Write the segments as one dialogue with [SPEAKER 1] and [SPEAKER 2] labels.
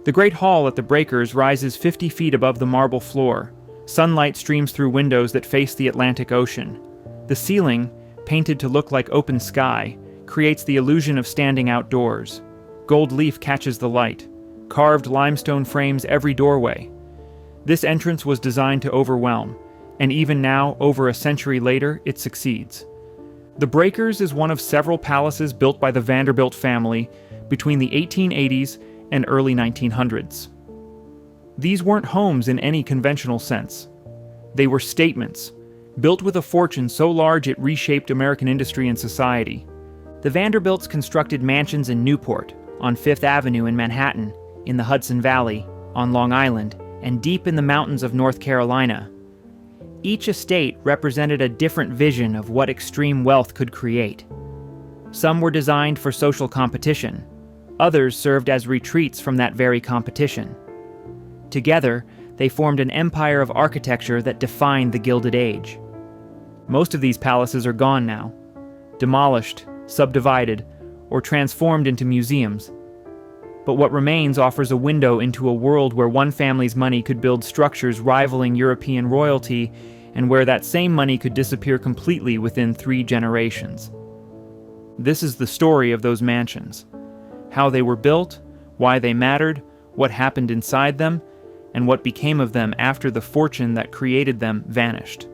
[SPEAKER 1] The Great Hall at the Breakers rises 50 feet above the marble floor. Sunlight streams through windows that face the Atlantic Ocean. The ceiling, painted to look like open sky, creates the illusion of standing outdoors. Gold leaf catches the light. Carved limestone frames every doorway. This entrance was designed to overwhelm, and even now, over a century later, it succeeds. The Breakers is one of several palaces built by the Vanderbilt family between the 1880s and early 1900s. These weren't homes in any conventional sense. They were statements, built with a fortune so large it reshaped American industry and society. The Vanderbilts constructed mansions in Newport, on Fifth Avenue in Manhattan, in the Hudson Valley, on Long Island, and deep in the mountains of North Carolina. Each estate represented a different vision of what extreme wealth could create. Some were designed for social competition. Others served as retreats from that very competition. Together, they formed an empire of architecture that defined the Gilded Age. Most of these palaces are gone now, demolished, subdivided, or transformed into museums. But what remains offers a window into a world where one family's money could build structures rivaling European royalty, and where that same money could disappear completely within 3 generations. This is the story of those mansions. How they were built, why they mattered, what happened inside them, and what became of them after the fortune that created them vanished.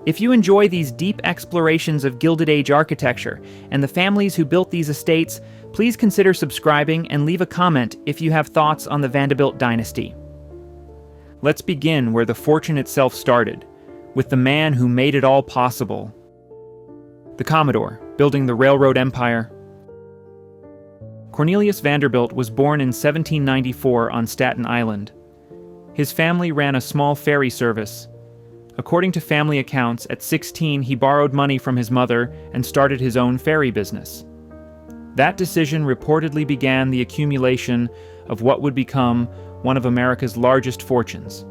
[SPEAKER 1] If you enjoy these deep explorations of Gilded Age architecture and the families who built these estates, please consider subscribing and leave a comment if you have thoughts on the Vanderbilt dynasty. Let's begin where the fortune itself started, with the man who made it all possible. The Commodore, building the railroad empire. Cornelius Vanderbilt was born in 1794 on Staten Island. His family ran a small ferry service. According to family accounts, at 16 he borrowed money from his mother and started his own ferry business. That decision reportedly began the accumulation of what would become one of America's largest fortunes.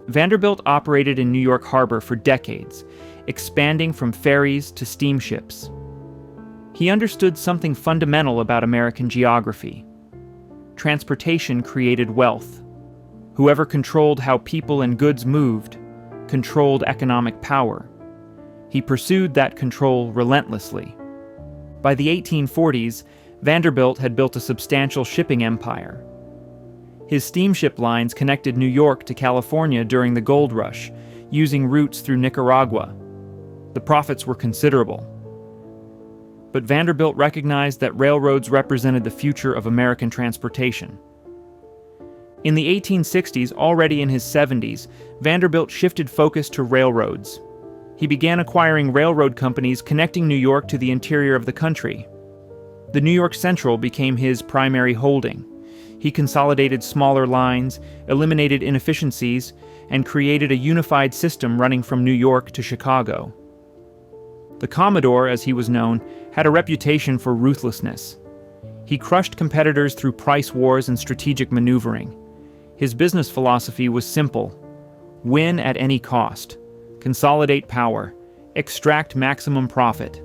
[SPEAKER 1] Vanderbilt operated in New York Harbor for decades, expanding from ferries to steamships. He understood something fundamental about American geography. Transportation created wealth. Whoever controlled how people and goods moved controlled economic power. He pursued that control relentlessly. By the 1840s, Vanderbilt had built a substantial shipping empire. His steamship lines connected New York to California during the gold rush, using routes through Nicaragua. The profits were considerable. But Vanderbilt recognized that railroads represented the future of American transportation. In the 1860s, already in his 70s, Vanderbilt shifted focus to railroads. He began acquiring railroad companies connecting New York to the interior of the country. The New York Central became his primary holding. He consolidated smaller lines, eliminated inefficiencies, and created a unified system running from New York to Chicago. The Commodore, as he was known, had a reputation for ruthlessness. He crushed competitors through price wars and strategic maneuvering. His business philosophy was simple: win at any cost, consolidate power, extract maximum profit.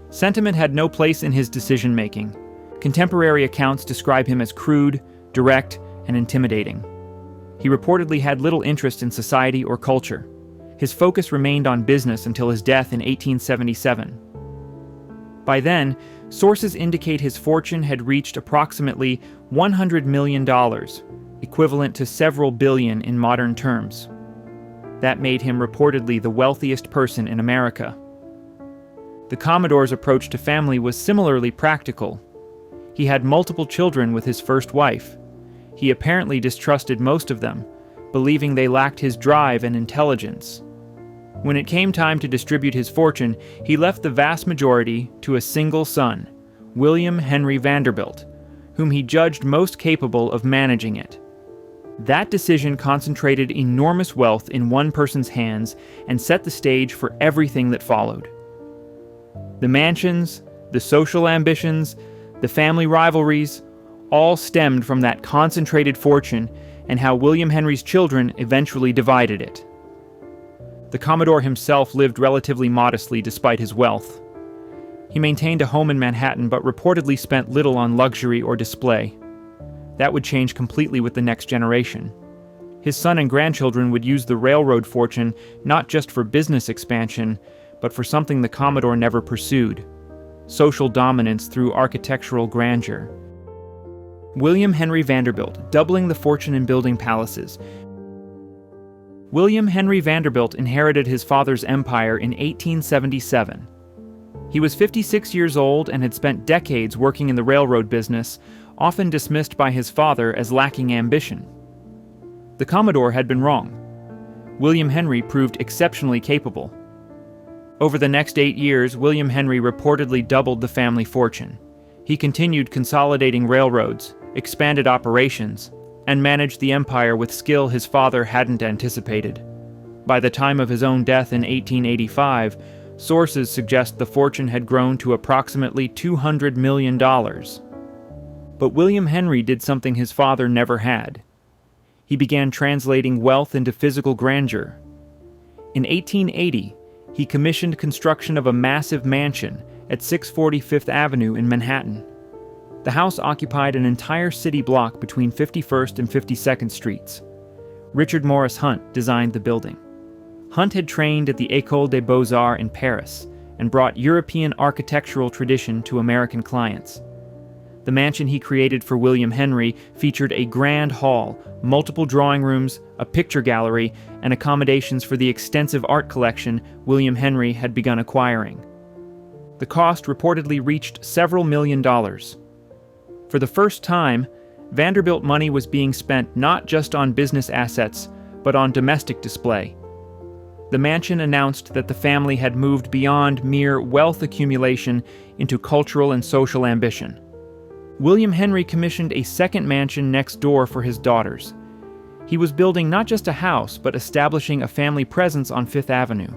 [SPEAKER 1] Sentiment had no place in his decision-making. Contemporary accounts describe him as crude, direct, and intimidating. He reportedly had little interest in society or culture. His focus remained on business until his death in 1877. By then, sources indicate his fortune had reached approximately $100 million, equivalent to several billion in modern terms. That made him reportedly the wealthiest person in America. The Commodore's approach to family was similarly practical. He had multiple children with his first wife. He apparently distrusted most of them, believing they lacked his drive and intelligence. When it came time to distribute his fortune, he left the vast majority to a single son, William Henry Vanderbilt, whom he judged most capable of managing it. That decision concentrated enormous wealth in one person's hands and set the stage for everything that followed. The mansions, the social ambitions, the family rivalries, all stemmed from that concentrated fortune and how William Henry's children eventually divided it. The Commodore himself lived relatively modestly despite his wealth. He maintained a home in Manhattan but reportedly spent little on luxury or display. That would change completely with the next generation. His son and grandchildren would use the railroad fortune not just for business expansion, but for something the Commodore never pursued: social dominance through architectural grandeur. William Henry Vanderbilt, doubling the fortune in building palaces. William Henry Vanderbilt inherited his father's empire in 1877. He was 56 years old and had spent decades working in the railroad business, often dismissed by his father as lacking ambition. The Commodore had been wrong. William Henry proved exceptionally capable. Over the next 8 years, William Henry reportedly doubled the family fortune. He continued consolidating railroads, expanded operations, and managed the empire with skill his father hadn't anticipated. By the time of his own death in 1885, sources suggest the fortune had grown to approximately $200 million. But William Henry did something his father never had. He began translating wealth into physical grandeur. In 1880, he commissioned construction of a massive mansion at 640 Fifth Avenue in Manhattan. The house occupied an entire city block between 51st and 52nd Streets. Richard Morris Hunt designed the building. Hunt had trained at the École des Beaux-Arts in Paris and brought European architectural tradition to American clients. The mansion he created for William Henry featured a grand hall, multiple drawing rooms, a picture gallery, and accommodations for the extensive art collection William Henry had begun acquiring. The cost reportedly reached several $million. For the first time, Vanderbilt money was being spent not just on business assets, but on domestic display. The mansion announced that the family had moved beyond mere wealth accumulation into cultural and social ambition. William Henry commissioned a second mansion next door for his daughters. He was building not just a house, but establishing a family presence on Fifth Avenue.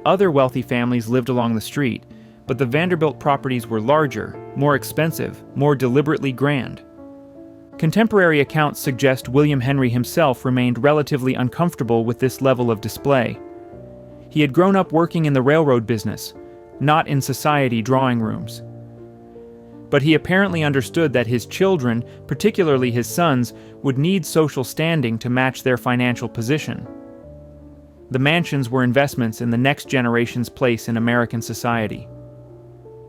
[SPEAKER 1] Other wealthy families lived along the street, but the Vanderbilt properties were larger, more expensive, more deliberately grand. Contemporary accounts suggest William Henry himself remained relatively uncomfortable with this level of display. He had grown up working in the railroad business, not in society drawing rooms. But he apparently understood that his children, particularly his sons, would need social standing to match their financial position. The mansions were investments in the next generation's place in American society.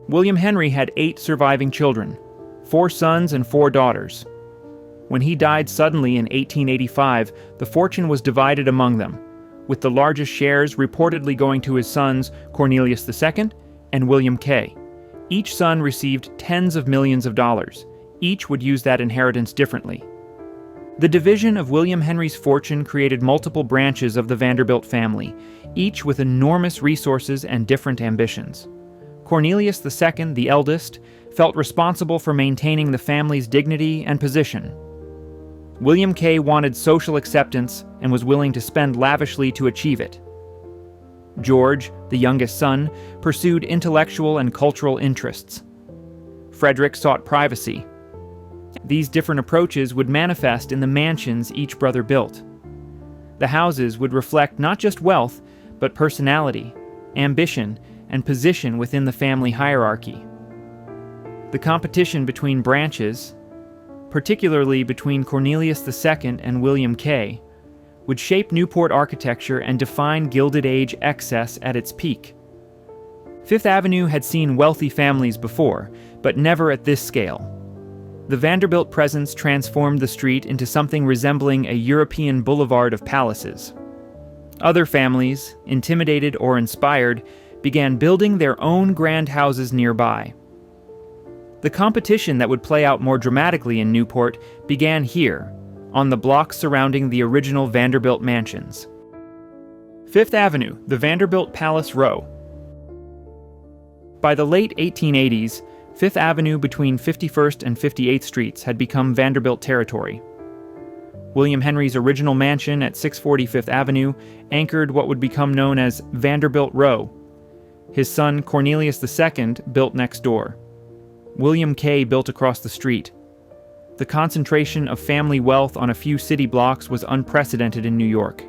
[SPEAKER 1] William Henry had 8 surviving children, 4 sons and 4 daughters. When he died suddenly in 1885, the fortune was divided among them, with the largest shares reportedly going to his sons Cornelius II and William K. Each son received tens of millions of dollars. Each would use that inheritance differently. The division of William Henry's fortune created multiple branches of the Vanderbilt family, each with enormous resources and different ambitions. Cornelius II, the eldest, felt responsible for maintaining the family's dignity and position. William K. wanted social acceptance and was willing to spend lavishly to achieve it. George, the youngest son, pursued intellectual and cultural interests. Frederick sought privacy. These different approaches would manifest in the mansions each brother built. The houses would reflect not just wealth, but personality, ambition, and position within the family hierarchy. The competition between branches, particularly between Cornelius II and William K., would shape Newport architecture and define Gilded Age excess at its peak. Fifth Avenue had seen wealthy families before, but never at this scale. The Vanderbilt presence transformed the street into something resembling a European boulevard of palaces. Other families, intimidated or inspired, began building their own grand houses nearby. The competition that would play out more dramatically in Newport began here, on the blocks surrounding the original Vanderbilt mansions. Fifth Avenue, the Vanderbilt Palace Row. By the late 1880s, Fifth Avenue between 51st and 58th Streets had become Vanderbilt territory. William Henry's original mansion at 640 Fifth Avenue anchored what would become known as Vanderbilt Row. His son Cornelius II built next door. William K. built across the street. The concentration of family wealth on a few city blocks was unprecedented in New York.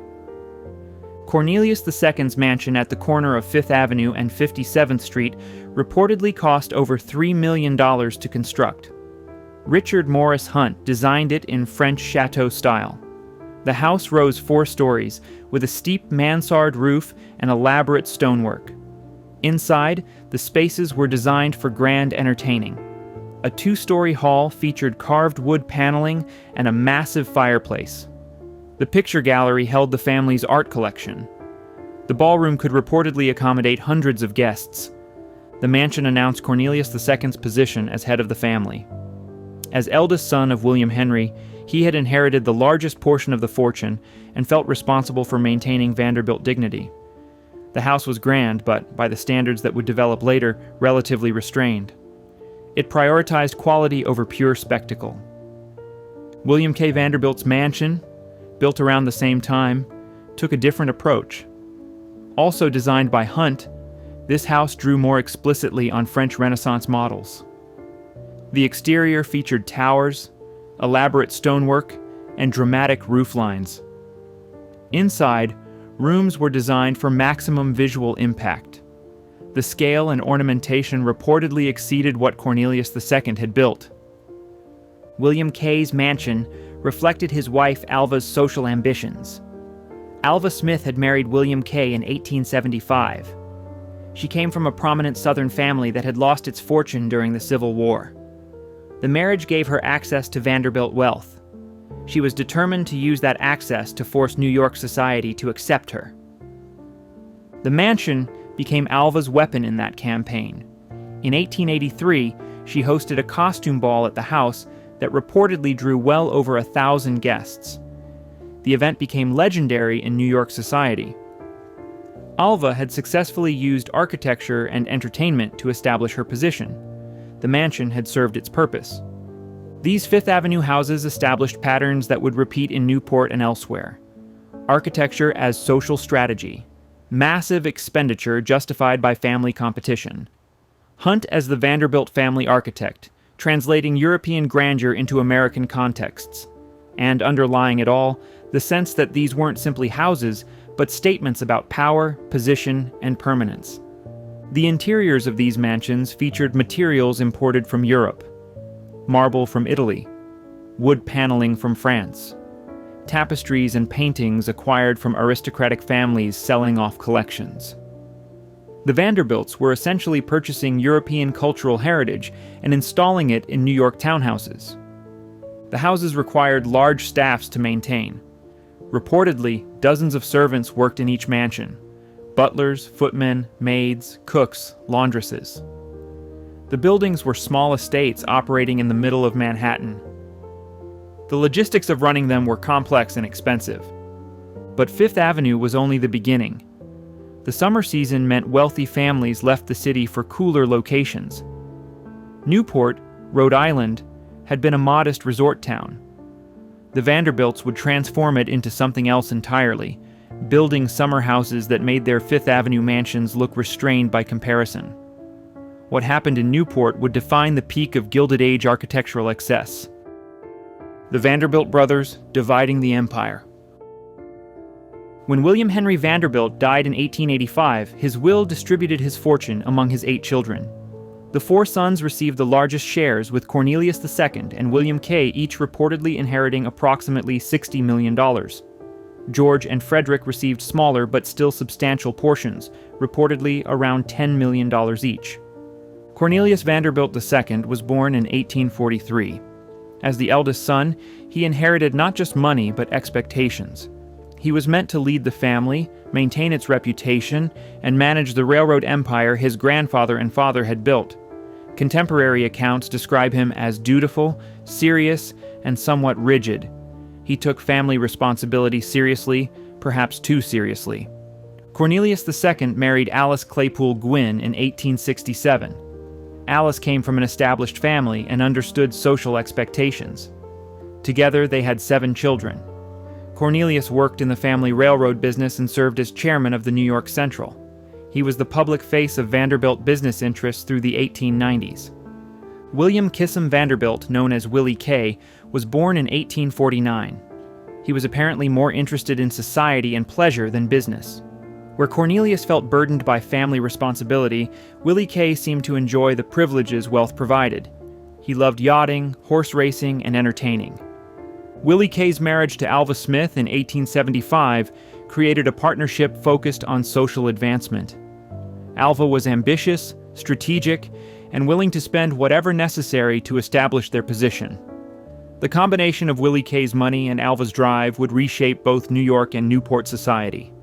[SPEAKER 1] Cornelius II's mansion at the corner of Fifth Avenue and 57th Street reportedly cost over $3 million to construct. Richard Morris Hunt designed it in French chateau style. The house rose 4 stories, with a steep mansard roof and elaborate stonework. Inside, the spaces were designed for grand entertaining. A 2-story hall featured carved wood paneling and a massive fireplace. The picture gallery held the family's art collection. The ballroom could reportedly accommodate hundreds of guests. The mansion announced Cornelius II's position as head of the family. As eldest son of William Henry, he had inherited the largest portion of the fortune and felt responsible for maintaining Vanderbilt dignity. The house was grand, but, by the standards that would develop later, relatively restrained. It prioritized quality over pure spectacle. William K. Vanderbilt's mansion, built around the same time, took a different approach. Also designed by Hunt, this house drew more explicitly on French Renaissance models. The exterior featured towers, elaborate stonework, and dramatic roof lines. Inside, rooms were designed for maximum visual impact. The scale and ornamentation reportedly exceeded what Cornelius II had built. William K.'s mansion reflected his wife Alva's social ambitions. Alva Smith had married William K. in 1875. She came from a prominent Southern family that had lost its fortune during the Civil War. The marriage gave her access to Vanderbilt wealth. She was determined to use that access to force New York society to accept her. The mansion became Alva's weapon in that campaign. In 1883, she hosted a costume ball at the house that reportedly drew well over 1,000 guests. The event became legendary in New York society. Alva had successfully used architecture and entertainment to establish her position. The mansion had served its purpose. These Fifth Avenue houses established patterns that would repeat in Newport and elsewhere. Architecture as social strategy. Massive expenditure justified by family competition. Hunt as the Vanderbilt family architect, translating European grandeur into American contexts. And underlying it all, the sense that these weren't simply houses, but statements about power, position, and permanence. The interiors of these mansions featured materials imported from Europe. Marble from Italy, wood paneling from France, tapestries and paintings acquired from aristocratic families selling off collections. The Vanderbilts were essentially purchasing European cultural heritage and installing it in New York townhouses. The houses required large staffs to maintain. Reportedly, dozens of servants worked in each mansion. Butlers, footmen, maids, cooks, laundresses. The buildings were small estates operating in the middle of Manhattan. The logistics of running them were complex and expensive. But Fifth Avenue was only the beginning. The summer season meant wealthy families left the city for cooler locations. Newport, Rhode Island, had been a modest resort town. The Vanderbilts would transform it into something else entirely, building summer houses that made their Fifth Avenue mansions look restrained by comparison. What happened in Newport would define the peak of Gilded Age architectural excess. The Vanderbilt brothers dividing the empire. When William Henry Vanderbilt died in 1885, his will distributed his fortune among his 8 children. The 4 sons received the largest shares, with Cornelius II and William K. each reportedly inheriting approximately $60 million. George and Frederick received smaller but still substantial portions, reportedly around $10 million each. Cornelius Vanderbilt II was born in 1843. As the eldest son, he inherited not just money but expectations. He was meant to lead the family, maintain its reputation, and manage the railroad empire his grandfather and father had built. Contemporary accounts describe him as dutiful, serious, and somewhat rigid. He took family responsibility seriously, perhaps too seriously. Cornelius II married Alice Claypool Gwynn in 1867. Alice came from an established family and understood social expectations. Together, they had 7 children. Cornelius worked in the family railroad business and served as chairman of the New York Central. He was the public face of Vanderbilt business interests through the 1890s. William Kissam Vanderbilt, known as Willie K., was born in 1849. He was apparently more interested in society and pleasure than business. Where Cornelius felt burdened by family responsibility, Willie K. seemed to enjoy the privileges wealth provided. He He loved yachting, horse racing, and entertaining. Willie Kay's marriage to Alva Smith in 1875 created a partnership focused on social advancement. Alva was ambitious, strategic, and willing to spend whatever necessary to establish their position. The combination of Willie Kay's money and Alva's drive would reshape both New York and Newport society.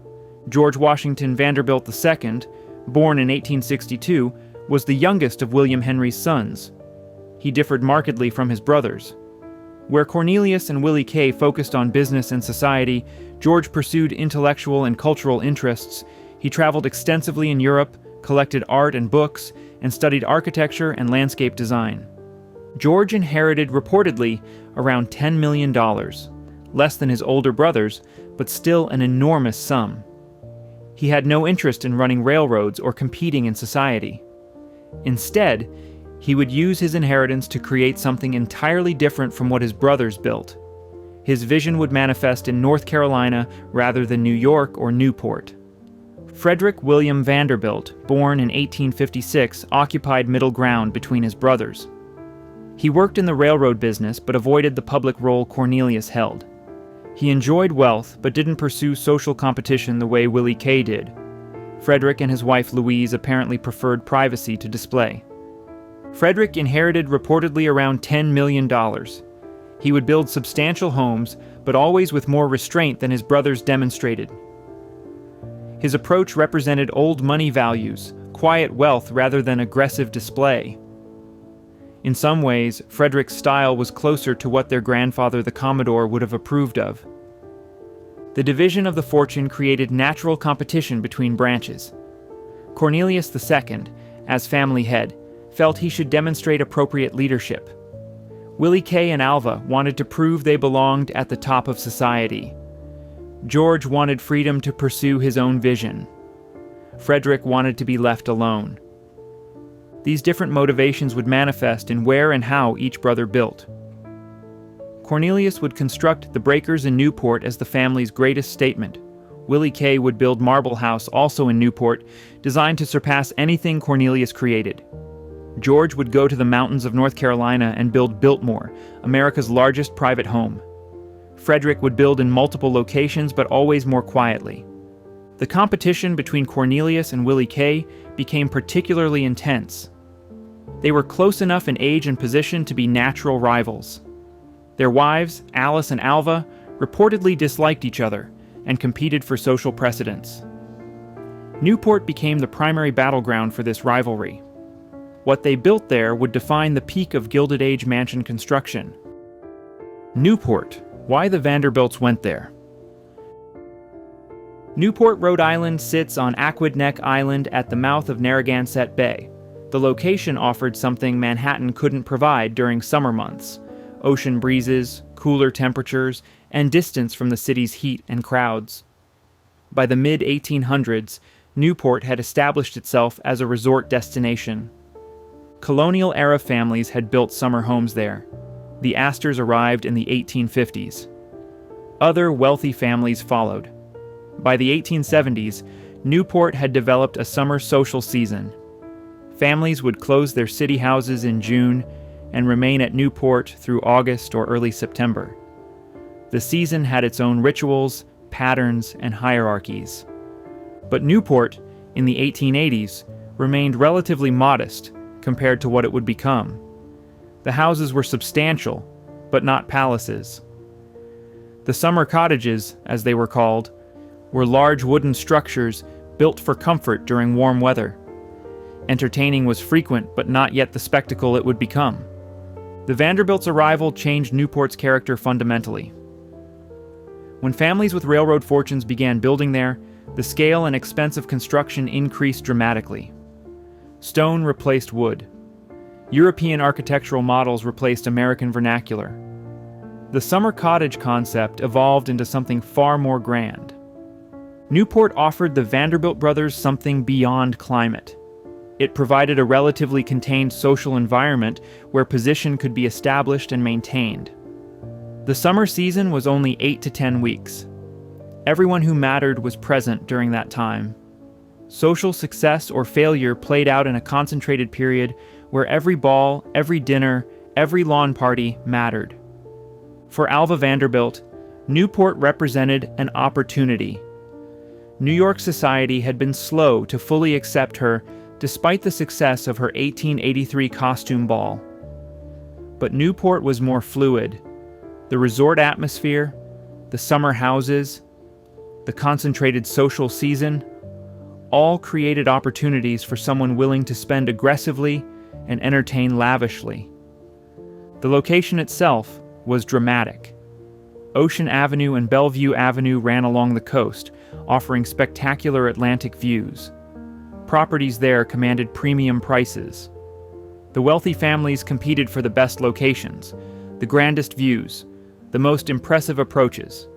[SPEAKER 1] George Washington Vanderbilt II, born in 1862, was the youngest of William Henry's sons. He differed markedly from his brothers. Where Cornelius and Willie Kay focused on business and society, George pursued intellectual and cultural interests. He traveled extensively in Europe, collected art and books, and studied architecture and landscape design. George inherited reportedly around $10 million, less than his older brothers, but still an enormous sum. He had no interest in running railroads or competing in society. Instead, he would use his inheritance to create something entirely different from what his brothers built. His vision would manifest in North Carolina rather than New York or Newport. Frederick William Vanderbilt, born in 1856, occupied middle ground between his brothers. He worked in the railroad business but avoided the public role Cornelius held. He enjoyed wealth but didn't pursue social competition the way Willie Kay did. Frederick and his wife Louise apparently preferred privacy to display. Frederick inherited reportedly around $10 million. He would build substantial homes, but always with more restraint than his brothers demonstrated. His approach represented old money values, quiet wealth rather than aggressive display. In some ways, Frederick's style was closer to what their grandfather the Commodore would have approved of. The division of the fortune created natural competition between branches. Cornelius II, as family head, felt he should demonstrate appropriate leadership. Willie Kay and Alva wanted to prove they belonged at the top of society. George wanted freedom to pursue his own vision. Frederick wanted to be left alone. These different motivations would manifest in where and how each brother built. Cornelius would construct the breakers in Newport as the family's greatest statement. Willie Kay would build Marble House, also in Newport, designed to surpass anything Cornelius created. George would go to the mountains of North Carolina and build Biltmore, America's largest private home. Frederick would build in multiple locations, but always more quietly. The competition between Cornelius and Willie Kay became particularly intense. They were close enough in age and position to be natural rivals. Their wives, Alice and Alva, reportedly disliked each other and competed for social precedence. Newport became the primary battleground for this rivalry. What they built there would define the peak of Gilded Age mansion construction. Newport, why the Vanderbilts went there. Newport, Rhode Island sits on Aquidneck Island at the mouth of Narragansett Bay. The location offered something Manhattan couldn't provide during summer months: ocean breezes, cooler temperatures, and distance from the city's heat and crowds. By the mid-1800s, Newport had established itself as a resort destination. Colonial-era families had built summer homes there. The Astors arrived in the 1850s. Other wealthy families followed. By the 1870s, Newport had developed a summer social season. Families would close their city houses in June and remain at Newport through August or early September. The season had its own rituals, patterns, and hierarchies. But Newport, in the 1880s, remained relatively modest compared to what it would become. The houses were substantial, but not palaces. The summer cottages, as they were called, were large wooden structures built for comfort during warm weather. Entertaining was frequent, but not yet the spectacle it would become. The Vanderbilts' arrival changed Newport's character fundamentally. When families with railroad fortunes began building there, the scale and expense of construction increased dramatically. Stone replaced wood. European architectural models replaced American vernacular. The summer cottage concept evolved into something far more grand. Newport offered the Vanderbilt brothers something beyond climate. It provided a relatively contained social environment where position could be established and maintained. The summer season was only 8 to 10 weeks. Everyone who mattered was present during that time. Social success or failure played out in a concentrated period where every ball, every dinner, every lawn party mattered. For Alva Vanderbilt, Newport represented an opportunity. New York society had been slow to fully accept her despite the success of her 1883 costume ball. But Newport was more fluid. The resort atmosphere, the summer houses, the concentrated social season, all created opportunities for someone willing to spend aggressively and entertain lavishly. The location itself was dramatic. Ocean Avenue and Bellevue Avenue ran along the coast, offering spectacular Atlantic views. Properties there commanded premium prices. The wealthy families competed for the best locations, the grandest views, the most impressive approaches.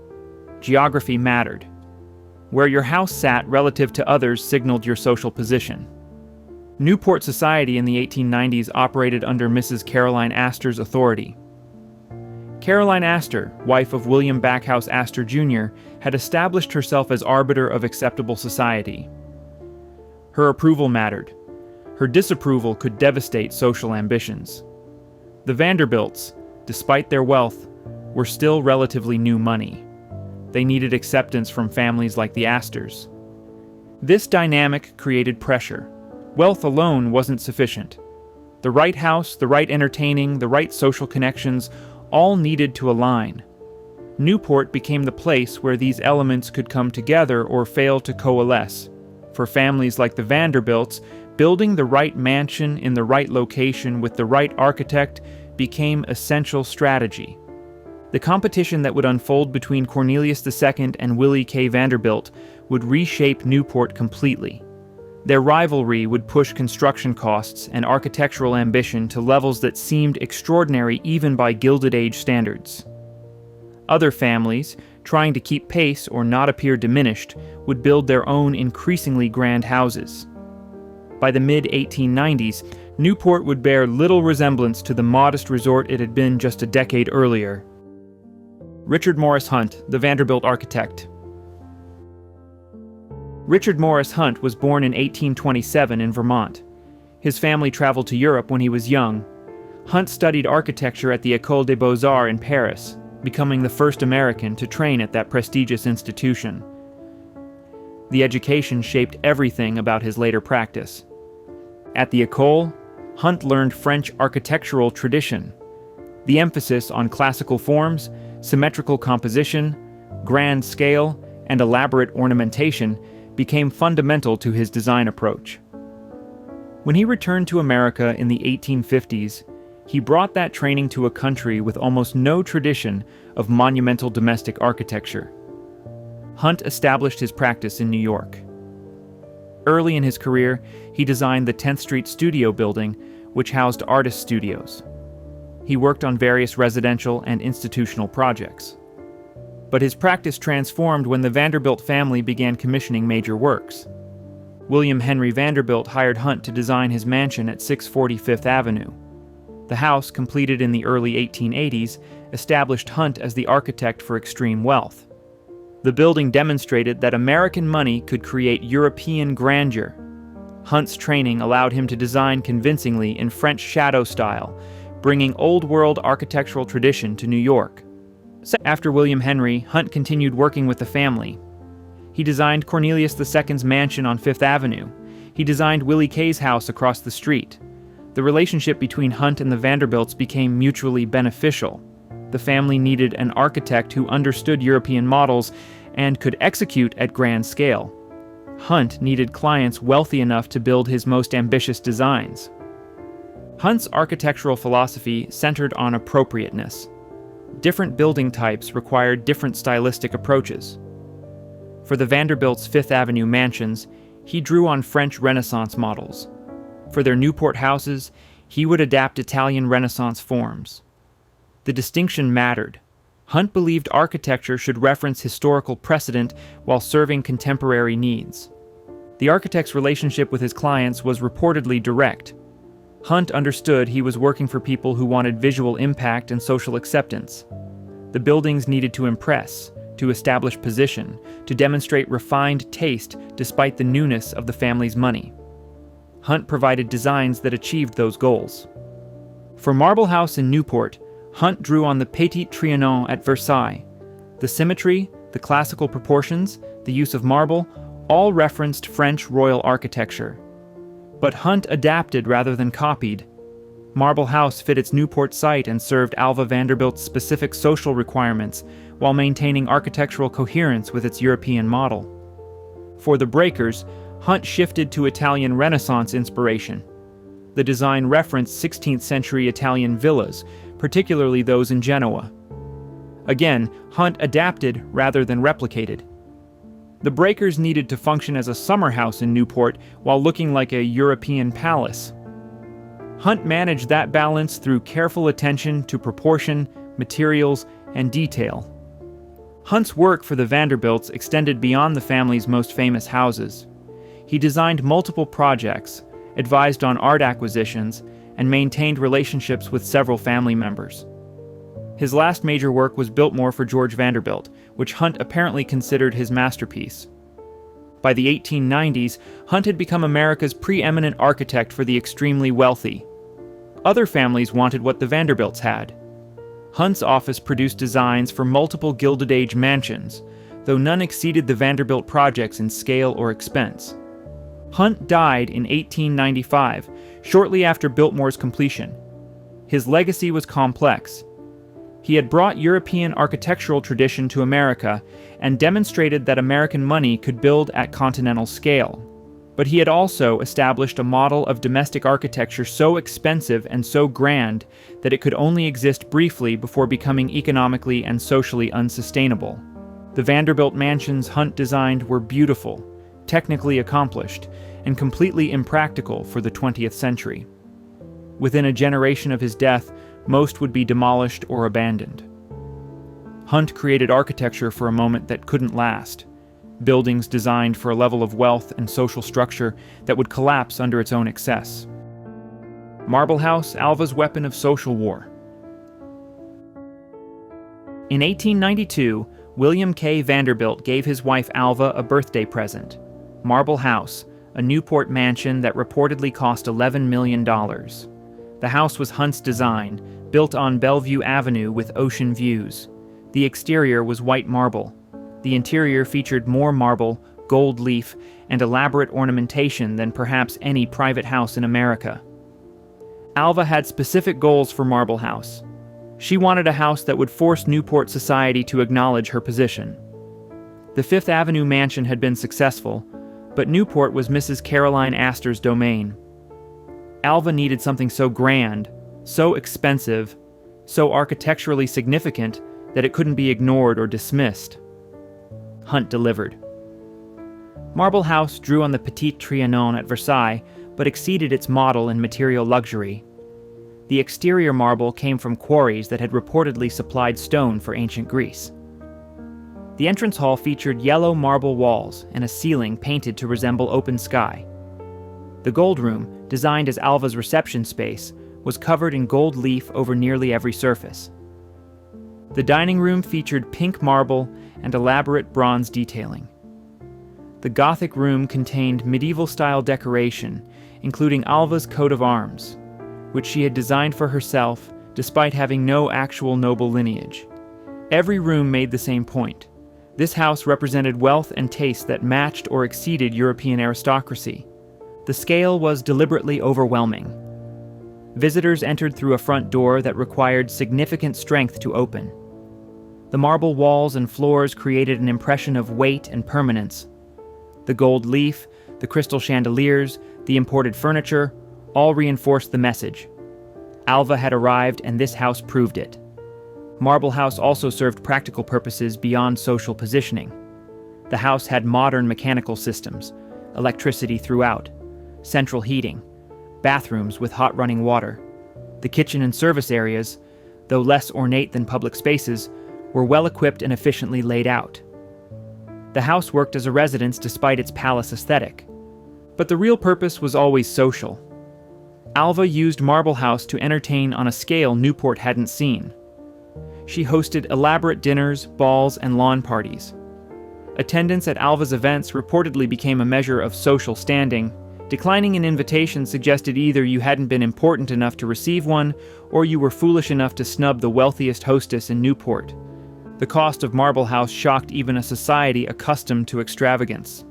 [SPEAKER 1] Geography mattered. Where your house sat relative to others signaled your social position. Newport society in the 1890s operated under Mrs. Caroline Astor's authority. Caroline Astor, wife of William Backhouse Astor Jr., had established herself as arbiter of acceptable society. Her approval mattered. Her disapproval could devastate social ambitions. The Vanderbilts, despite their wealth, were still relatively new money. They needed acceptance from families like the Astors. This dynamic created pressure. Wealth alone wasn't sufficient. The right house, the right entertaining, the right social connections all needed to align. Newport became the place where these elements could come together or fail to coalesce. For families like the Vanderbilts, building the right mansion in the right location with the right architect became essential strategy. The competition that would unfold between Cornelius II and Willie K. Vanderbilt would reshape Newport completely. Their rivalry would push construction costs and architectural ambition to levels that seemed extraordinary even by Gilded Age standards. Other families, trying to keep pace or not appear diminished, would build their own increasingly grand houses. By the mid-1890s, Newport would bear little resemblance to the modest resort it had been just a decade earlier. Richard Morris Hunt, the Vanderbilt architect. Richard Morris Hunt was born in 1827 in Vermont. His family traveled to Europe when he was young. Hunt studied architecture at the École des Beaux-Arts in Paris, becoming the first American to train at that prestigious institution. The education shaped everything about his later practice. At the École, Hunt learned French architectural tradition. The emphasis on classical forms, symmetrical composition, grand scale, and elaborate ornamentation became fundamental to his design approach. When he returned to America in the 1850s, he brought that training to a country with almost no tradition of monumental domestic architecture. Hunt established his practice in New York. Early in his career, he designed the 10th Street Studio building, which housed artist studios. He worked on various residential and institutional projects. But his practice transformed when the Vanderbilt family began commissioning major works. William Henry Vanderbilt hired Hunt to design his mansion at 640 Fifth Avenue. The house, completed in the early 1880s, established Hunt as the architect for extreme wealth. The building demonstrated that American money could create European grandeur. Hunt's training allowed him to design convincingly in French shadow style, bringing old-world architectural tradition to New York. After William Henry, Hunt continued working with the family. He designed Cornelius II's mansion on Fifth Avenue. He designed Willie K's house across the street. The relationship between Hunt and the Vanderbilts became mutually beneficial. The family needed an architect who understood European models and could execute at grand scale. Hunt needed clients wealthy enough to build his most ambitious designs. Hunt's architectural philosophy centered on appropriateness. Different building types required different stylistic approaches. For the Vanderbilts' Fifth Avenue mansions, he drew on French Renaissance models. For their Newport houses, he would adapt Italian Renaissance forms. The distinction mattered. Hunt believed architecture should reference historical precedent while serving contemporary needs. The architect's relationship with his clients was reportedly direct. Hunt understood he was working for people who wanted visual impact and social acceptance. The buildings needed to impress, to establish position, to demonstrate refined taste despite the newness of the family's money. Hunt provided designs that achieved those goals. For Marble House in Newport, Hunt drew on the Petit Trianon at Versailles. The symmetry, the classical proportions, the use of marble, all referenced French royal architecture. But Hunt adapted rather than copied. Marble House fit its Newport site and served Alva Vanderbilt's specific social requirements while maintaining architectural coherence with its European model. For the breakers, Hunt shifted to Italian Renaissance inspiration. The design referenced 16th century Italian villas, particularly those in Genoa. Again, Hunt adapted rather than replicated. The breakers needed to function as a summer house in Newport while looking like a European palace. Hunt managed that balance through careful attention to proportion, materials, and detail. Hunt's work for the Vanderbilts extended beyond the family's most famous houses. He designed multiple projects, advised on art acquisitions, and maintained relationships with several family members. His last major work was Biltmore for George Vanderbilt, which Hunt apparently considered his masterpiece. By the 1890s, Hunt had become America's preeminent architect for the extremely wealthy. Other families wanted what the Vanderbilts had. Hunt's office produced designs for multiple Gilded Age mansions, though none exceeded the Vanderbilt projects in scale or expense. Hunt died in 1895, shortly after Biltmore's completion. His legacy was complex. He had brought European architectural tradition to America and demonstrated that American money could build at continental scale. But he had also established a model of domestic architecture so expensive and so grand that it could only exist briefly before becoming economically and socially unsustainable. The Vanderbilt mansions Hunt designed were beautiful, technically accomplished, and completely impractical for the 20th century. Within a generation of his death, most would be demolished or abandoned. Hunt created architecture for a moment that couldn't last. Buildings designed for a level of wealth and social structure that would collapse under its own excess. Marble House, Alva's weapon of social war. In 1892, William K. Vanderbilt gave his wife Alva a birthday present, Marble House, a Newport mansion that reportedly cost $11 million. The house was Hunt's design, built on Bellevue Avenue with ocean views. The exterior was white marble. The interior featured more marble, gold leaf, and elaborate ornamentation than perhaps any private house in America. Alva had specific goals for Marble House. She wanted a house that would force Newport society to acknowledge her position. The Fifth Avenue mansion had been successful, but Newport was Mrs. Caroline Astor's domain. Alva needed something so grand, so expensive, so architecturally significant that it couldn't be ignored or dismissed. Hunt delivered. Marble House drew on the Petit Trianon at Versailles, but exceeded its model in material luxury. The exterior marble came from quarries that had reportedly supplied stone for ancient Greece. The entrance hall featured yellow marble walls and a ceiling painted to resemble open sky. The gold room, designed as Alva's reception space, was covered in gold leaf over nearly every surface. The dining room featured pink marble and elaborate bronze detailing. The Gothic room contained medieval-style decoration, including Alva's coat of arms, which she had designed for herself despite having no actual noble lineage. Every room made the same point. This house represented wealth and taste that matched or exceeded European aristocracy. The scale was deliberately overwhelming. Visitors entered through a front door that required significant strength to open. The marble walls and floors created an impression of weight and permanence. The gold leaf, the crystal chandeliers, the imported furniture, all reinforced the message. Alva had arrived, and this house proved it. Marble House also served practical purposes beyond social positioning. The house had modern mechanical systems, electricity throughout, central heating, bathrooms with hot running water. The kitchen and service areas, though less ornate than public spaces, were well equipped and efficiently laid out. The house worked as a residence despite its palace aesthetic. But the real purpose was always social. Alva used Marble House to entertain on a scale Newport hadn't seen. She hosted elaborate dinners, balls, and lawn parties. Attendance at Alva's events reportedly became a measure of social standing, Declining an invitation suggested either you hadn't been important enough to receive one, or you were foolish enough to snub the wealthiest hostess in Newport. The cost of Marble House shocked even a society accustomed to extravagance.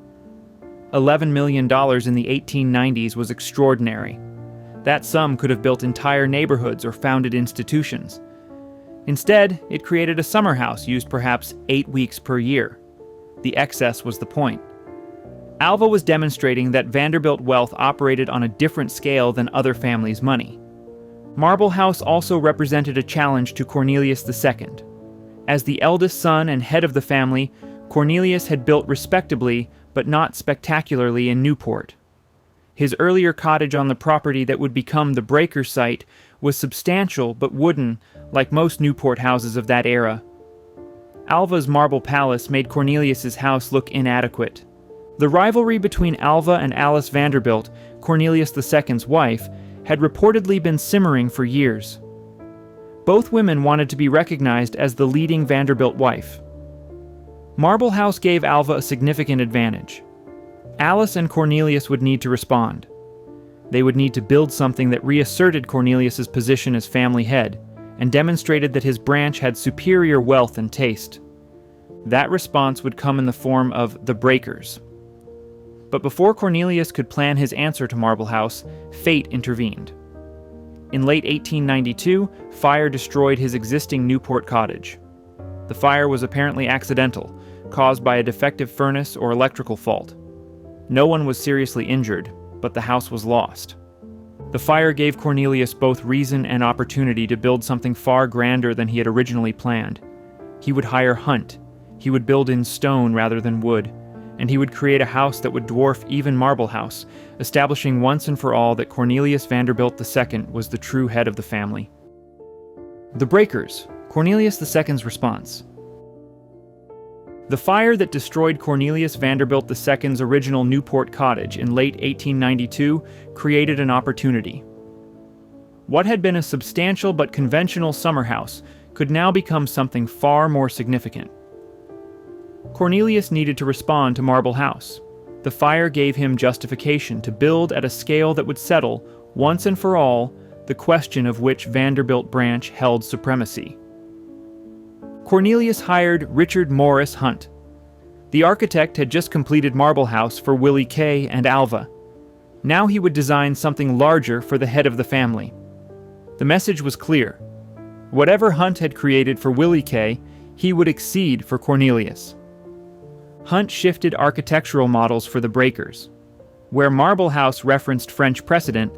[SPEAKER 1] $11 million in the 1890s was extraordinary. That sum could have built entire neighborhoods or founded institutions. Instead, it created a summer house used perhaps 8 weeks per year. The excess was the point. Alva was demonstrating that Vanderbilt wealth operated on a different scale than other families' money. Marble House also represented a challenge to Cornelius II. As the eldest son and head of the family, Cornelius had built respectably, but not spectacularly in Newport. His earlier cottage on the property that would become the breaker site was substantial but wooden, like most Newport houses of that era. Alva's marble palace made Cornelius's house look inadequate. The rivalry between Alva and Alice Vanderbilt, Cornelius II's wife, had reportedly been simmering for years. Both women wanted to be recognized as the leading Vanderbilt wife. Marble House gave Alva a significant advantage. Alice and Cornelius would need to respond. They would need to build something that reasserted Cornelius's position as family head and demonstrated that his branch had superior wealth and taste. That response would come in the form of the breakers. But before Cornelius could plan his answer to Marble House, fate intervened. In late 1892, fire destroyed his existing Newport cottage. The fire was apparently accidental, caused by a defective furnace or electrical fault. No one was seriously injured, but the house was lost. The fire gave Cornelius both reason and opportunity to build something far grander than he had originally planned. He would hire Hunt. He would build in stone rather than wood, and he would create a house that would dwarf even Marble House, establishing once and for all that Cornelius Vanderbilt II was the true head of the family. The breakers, Cornelius II's response. The fire that destroyed Cornelius Vanderbilt II's original Newport cottage in late 1892 created an opportunity. What had been a substantial but conventional summer house could now become something far more significant. Cornelius needed to respond to Marble House. The fire gave him justification to build at a scale that would settle, once and for all, the question of which Vanderbilt branch held supremacy. Cornelius hired Richard Morris Hunt. The architect had just completed Marble House for Willie Kay and Alva. Now he would design something larger for the head of the family. The message was clear. Whatever Hunt had created for Willie Kay, he would exceed for Cornelius. Hunt shifted architectural models for the breakers. Where Marble House referenced French precedent,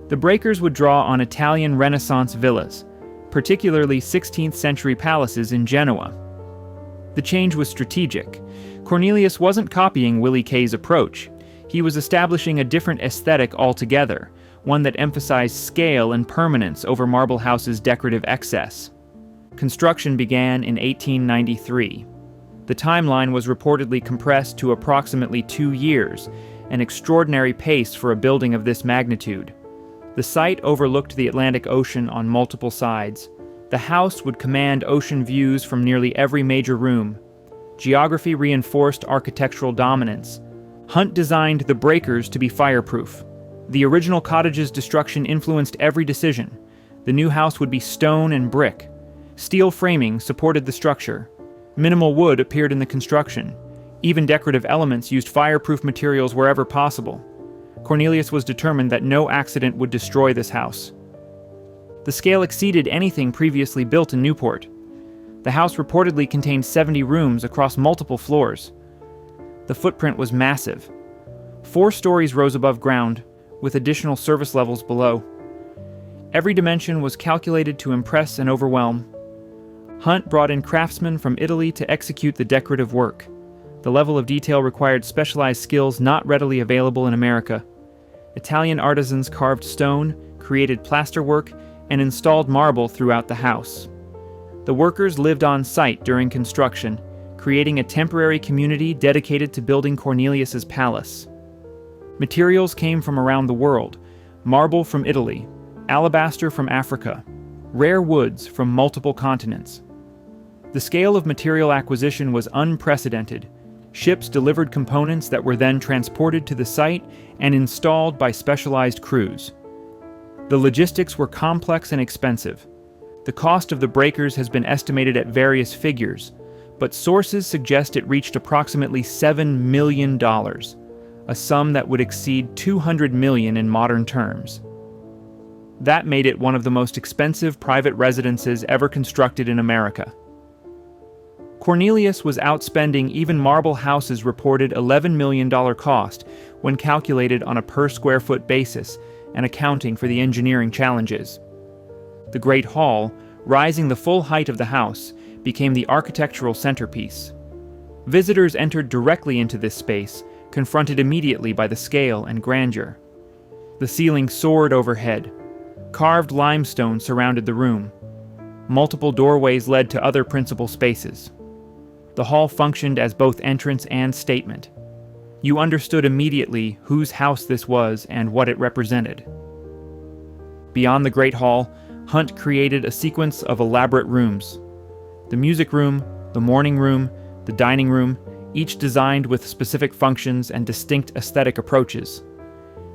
[SPEAKER 1] the breakers would draw on Italian Renaissance villas, particularly 16th century palaces in Genoa. The change was strategic. Cornelius wasn't copying Willie Kay's approach. He was establishing a different aesthetic altogether, one that emphasized scale and permanence over Marble House's decorative excess. Construction began in 1893. The timeline was reportedly compressed to approximately 2 years, an extraordinary pace for a building of this magnitude. The site overlooked the Atlantic Ocean on multiple sides. The house would command ocean views from nearly every major room. Geography reinforced architectural dominance. Hunt designed the breakers to be fireproof. The original cottage's destruction influenced every decision. The new house would be stone and brick. Steel framing supported the structure. Minimal wood appeared in the construction. Even decorative elements used fireproof materials wherever possible. Cornelius was determined that no accident would destroy this house. The scale exceeded anything previously built in Newport. The house reportedly contained 70 rooms across multiple floors. The footprint was massive. 4 stories rose above ground, with additional service levels below. Every dimension was calculated to impress and overwhelm. Hunt brought in craftsmen from Italy to execute the decorative work. The level of detail required specialized skills not readily available in America. Italian artisans carved stone, created plasterwork, and installed marble throughout the house. The workers lived on site during construction, creating a temporary community dedicated to building Cornelius's palace. Materials came from around the world: marble from Italy, alabaster from Africa, rare woods from multiple continents. The scale of material acquisition was unprecedented, Ships delivered components that were then transported to the site and installed by specialized crews. The logistics were complex and expensive. The cost of the breakers has been estimated at various figures, but sources suggest it reached approximately $7 million, a sum that would exceed $200 million in modern terms. That made it one of the most expensive private residences ever constructed in America. Cornelius was outspending even Marble House's reported $11 million cost when calculated on a per-square-foot basis and accounting for the engineering challenges. The Great Hall, rising the full height of the house, became the architectural centerpiece. Visitors entered directly into this space, confronted immediately by the scale and grandeur. The ceiling soared overhead. Carved limestone surrounded the room. Multiple doorways led to other principal spaces. The hall functioned as both entrance and statement. You understood immediately whose house this was and what it represented. Beyond the Great Hall, Hunt created a sequence of elaborate rooms. The music room, the morning room, the dining room, each designed with specific functions and distinct aesthetic approaches.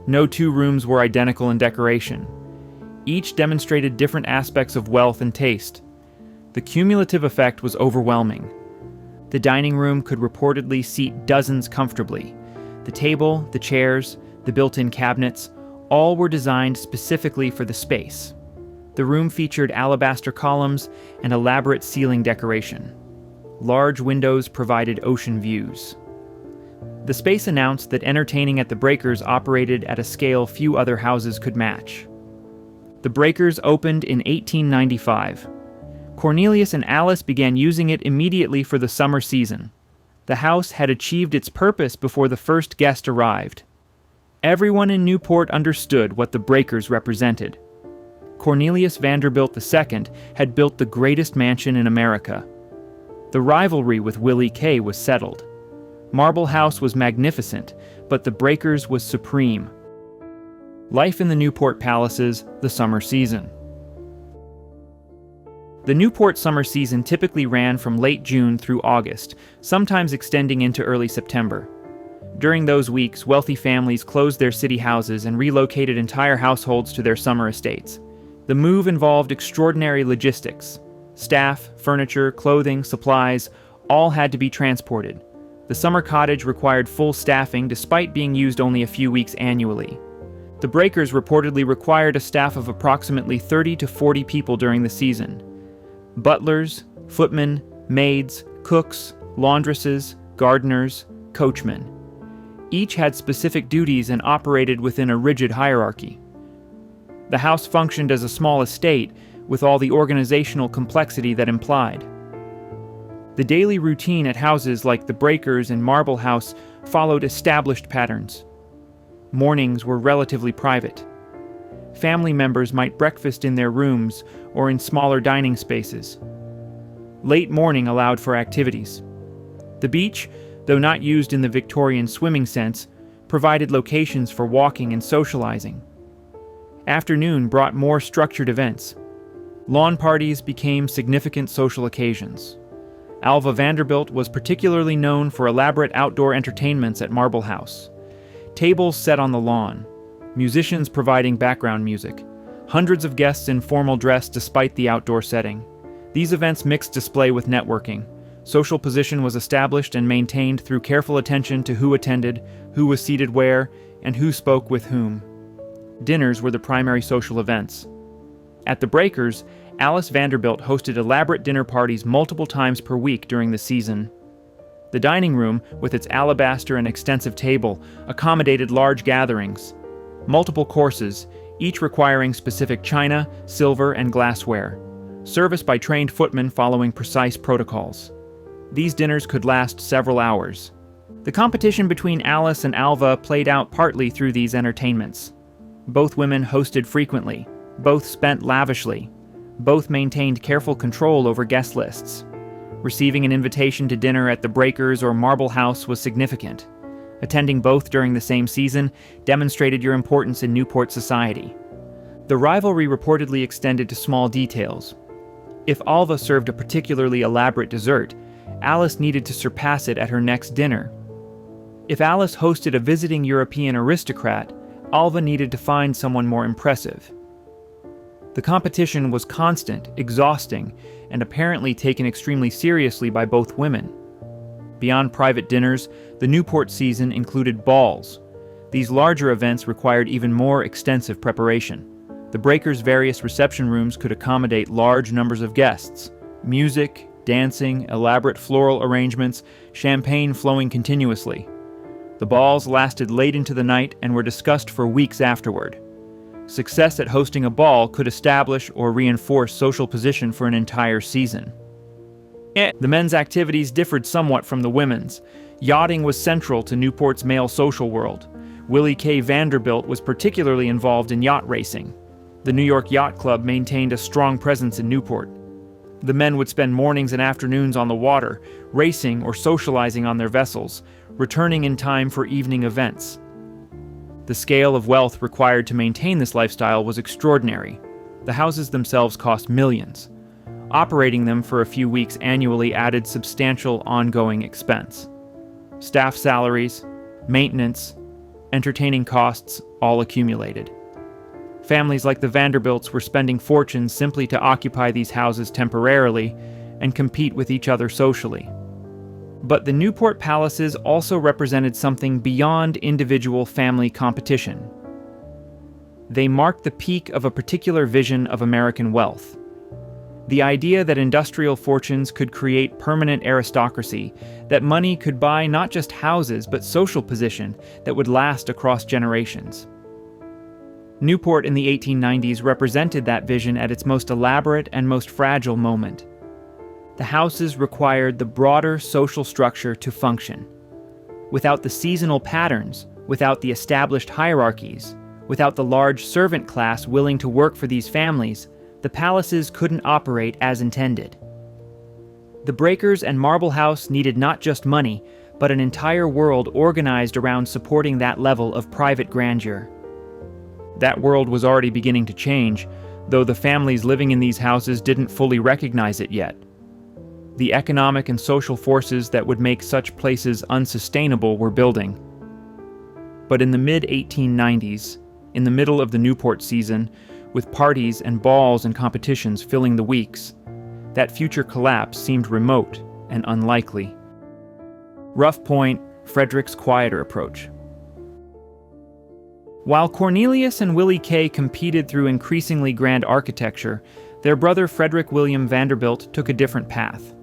[SPEAKER 1] No two rooms were identical in decoration. Each demonstrated different aspects of wealth and taste. The cumulative effect was overwhelming. The dining room could reportedly seat dozens comfortably. The table, the chairs, the built-in cabinets, all were designed specifically for the space. The room featured alabaster columns and elaborate ceiling decoration. Large windows provided ocean views. The space announced that entertaining at the Breakers operated at a scale few other houses could match. The Breakers opened in 1895. Cornelius and Alice began using it immediately for the summer season. The house had achieved its purpose before the first guest arrived. Everyone in Newport understood what the Breakers represented. Cornelius Vanderbilt II had built the greatest mansion in America. The rivalry with Willie K was settled. Marble House was magnificent, but the Breakers was supreme. Life in the Newport Palaces, the summer season. The Newport summer season typically ran from late June through August, sometimes extending into early September. During those weeks, wealthy families closed their city houses and relocated entire households to their summer estates. The move involved extraordinary logistics. Staff, furniture, clothing, supplies, all had to be transported. The summer cottage required full staffing despite being used only a few weeks annually. The Breakers reportedly required a staff of approximately 30 to 40 people during the season. Butlers, footmen, maids, cooks, laundresses, gardeners, coachmen. Each had specific duties and operated within a rigid hierarchy. The house functioned as a small estate with all the organizational complexity that implied. The daily routine at houses like the Breakers and Marble House followed established patterns. Mornings were relatively private. Family members might breakfast in their rooms or in smaller dining spaces. Late morning allowed for activities. The beach, though not used in the Victorian swimming sense, provided locations for walking and socializing. Afternoon brought more structured events. Lawn parties became significant social occasions. Alva Vanderbilt was particularly known for elaborate outdoor entertainments at Marble House. Tables set on the lawn, musicians providing background music, hundreds of guests in formal dress despite the outdoor setting. These events mixed display with networking. Social position was established and maintained through careful attention to who attended, who was seated where, and who spoke with whom. Dinners were the primary social events. At the Breakers, Alice Vanderbilt hosted elaborate dinner parties multiple times per week during the season. The dining room, with its alabaster and extensive table, accommodated large gatherings. Multiple courses, each requiring specific china, silver, and glassware. Service by trained footmen following precise protocols. These dinners could last several hours. The competition between Alice and Alva played out partly through these entertainments. Both women hosted frequently. Both spent lavishly. Both maintained careful control over guest lists. Receiving an invitation to dinner at the Breakers or Marble House was significant. Attending both during the same season demonstrated your importance in Newport society. The rivalry reportedly extended to small details. If Alva served a particularly elaborate dessert, Alice needed to surpass it at her next dinner. If Alice hosted a visiting European aristocrat, Alva needed to find someone more impressive. The competition was constant, exhausting, and apparently taken extremely seriously by both women. Beyond private dinners, the Newport season included balls. These larger events required even more extensive preparation. The Breakers' various reception rooms could accommodate large numbers of guests. Music, dancing, elaborate floral arrangements, champagne flowing continuously. The balls lasted late into the night and were discussed for weeks afterward. Success at hosting a ball could establish or reinforce social position for an entire season. The men's activities differed somewhat from the women's. Yachting was central to Newport's male social world. Willie K. Vanderbilt was particularly involved in yacht racing. The New York Yacht Club maintained a strong presence in Newport. The men would spend mornings and afternoons on the water, racing or socializing on their vessels, returning in time for evening events. The scale of wealth required to maintain this lifestyle was extraordinary. The houses themselves cost millions. Operating them for a few weeks annually added substantial ongoing expense. Staff salaries, maintenance, entertaining costs all accumulated. Families like the Vanderbilts were spending fortunes simply to occupy these houses temporarily and compete with each other socially. But the Newport palaces also represented something beyond individual family competition. They marked the peak of a particular vision of American wealth. The idea that industrial fortunes could create permanent aristocracy, that money could buy not just houses but social position that would last across generations. Newport in the 1890s represented that vision at its most elaborate and most fragile moment. The houses required the broader social structure to function. Without the seasonal patterns, without the established hierarchies, without the large servant class willing to work for these families, the palaces couldn't operate as intended. The Breakers and Marble House needed not just money, but an entire world organized around supporting that level of private grandeur. That world was already beginning to change, though the families living in these houses didn't fully recognize it yet. The economic and social forces that would make such places unsustainable were building. But in the mid-1890s, in the middle of the Newport season, with parties and balls and competitions filling the weeks, that future collapse seemed remote and unlikely. Rough Point, Frederick's quieter approach. While Cornelius and Willie K. competed through increasingly grand architecture, their brother Frederick William Vanderbilt took a different path.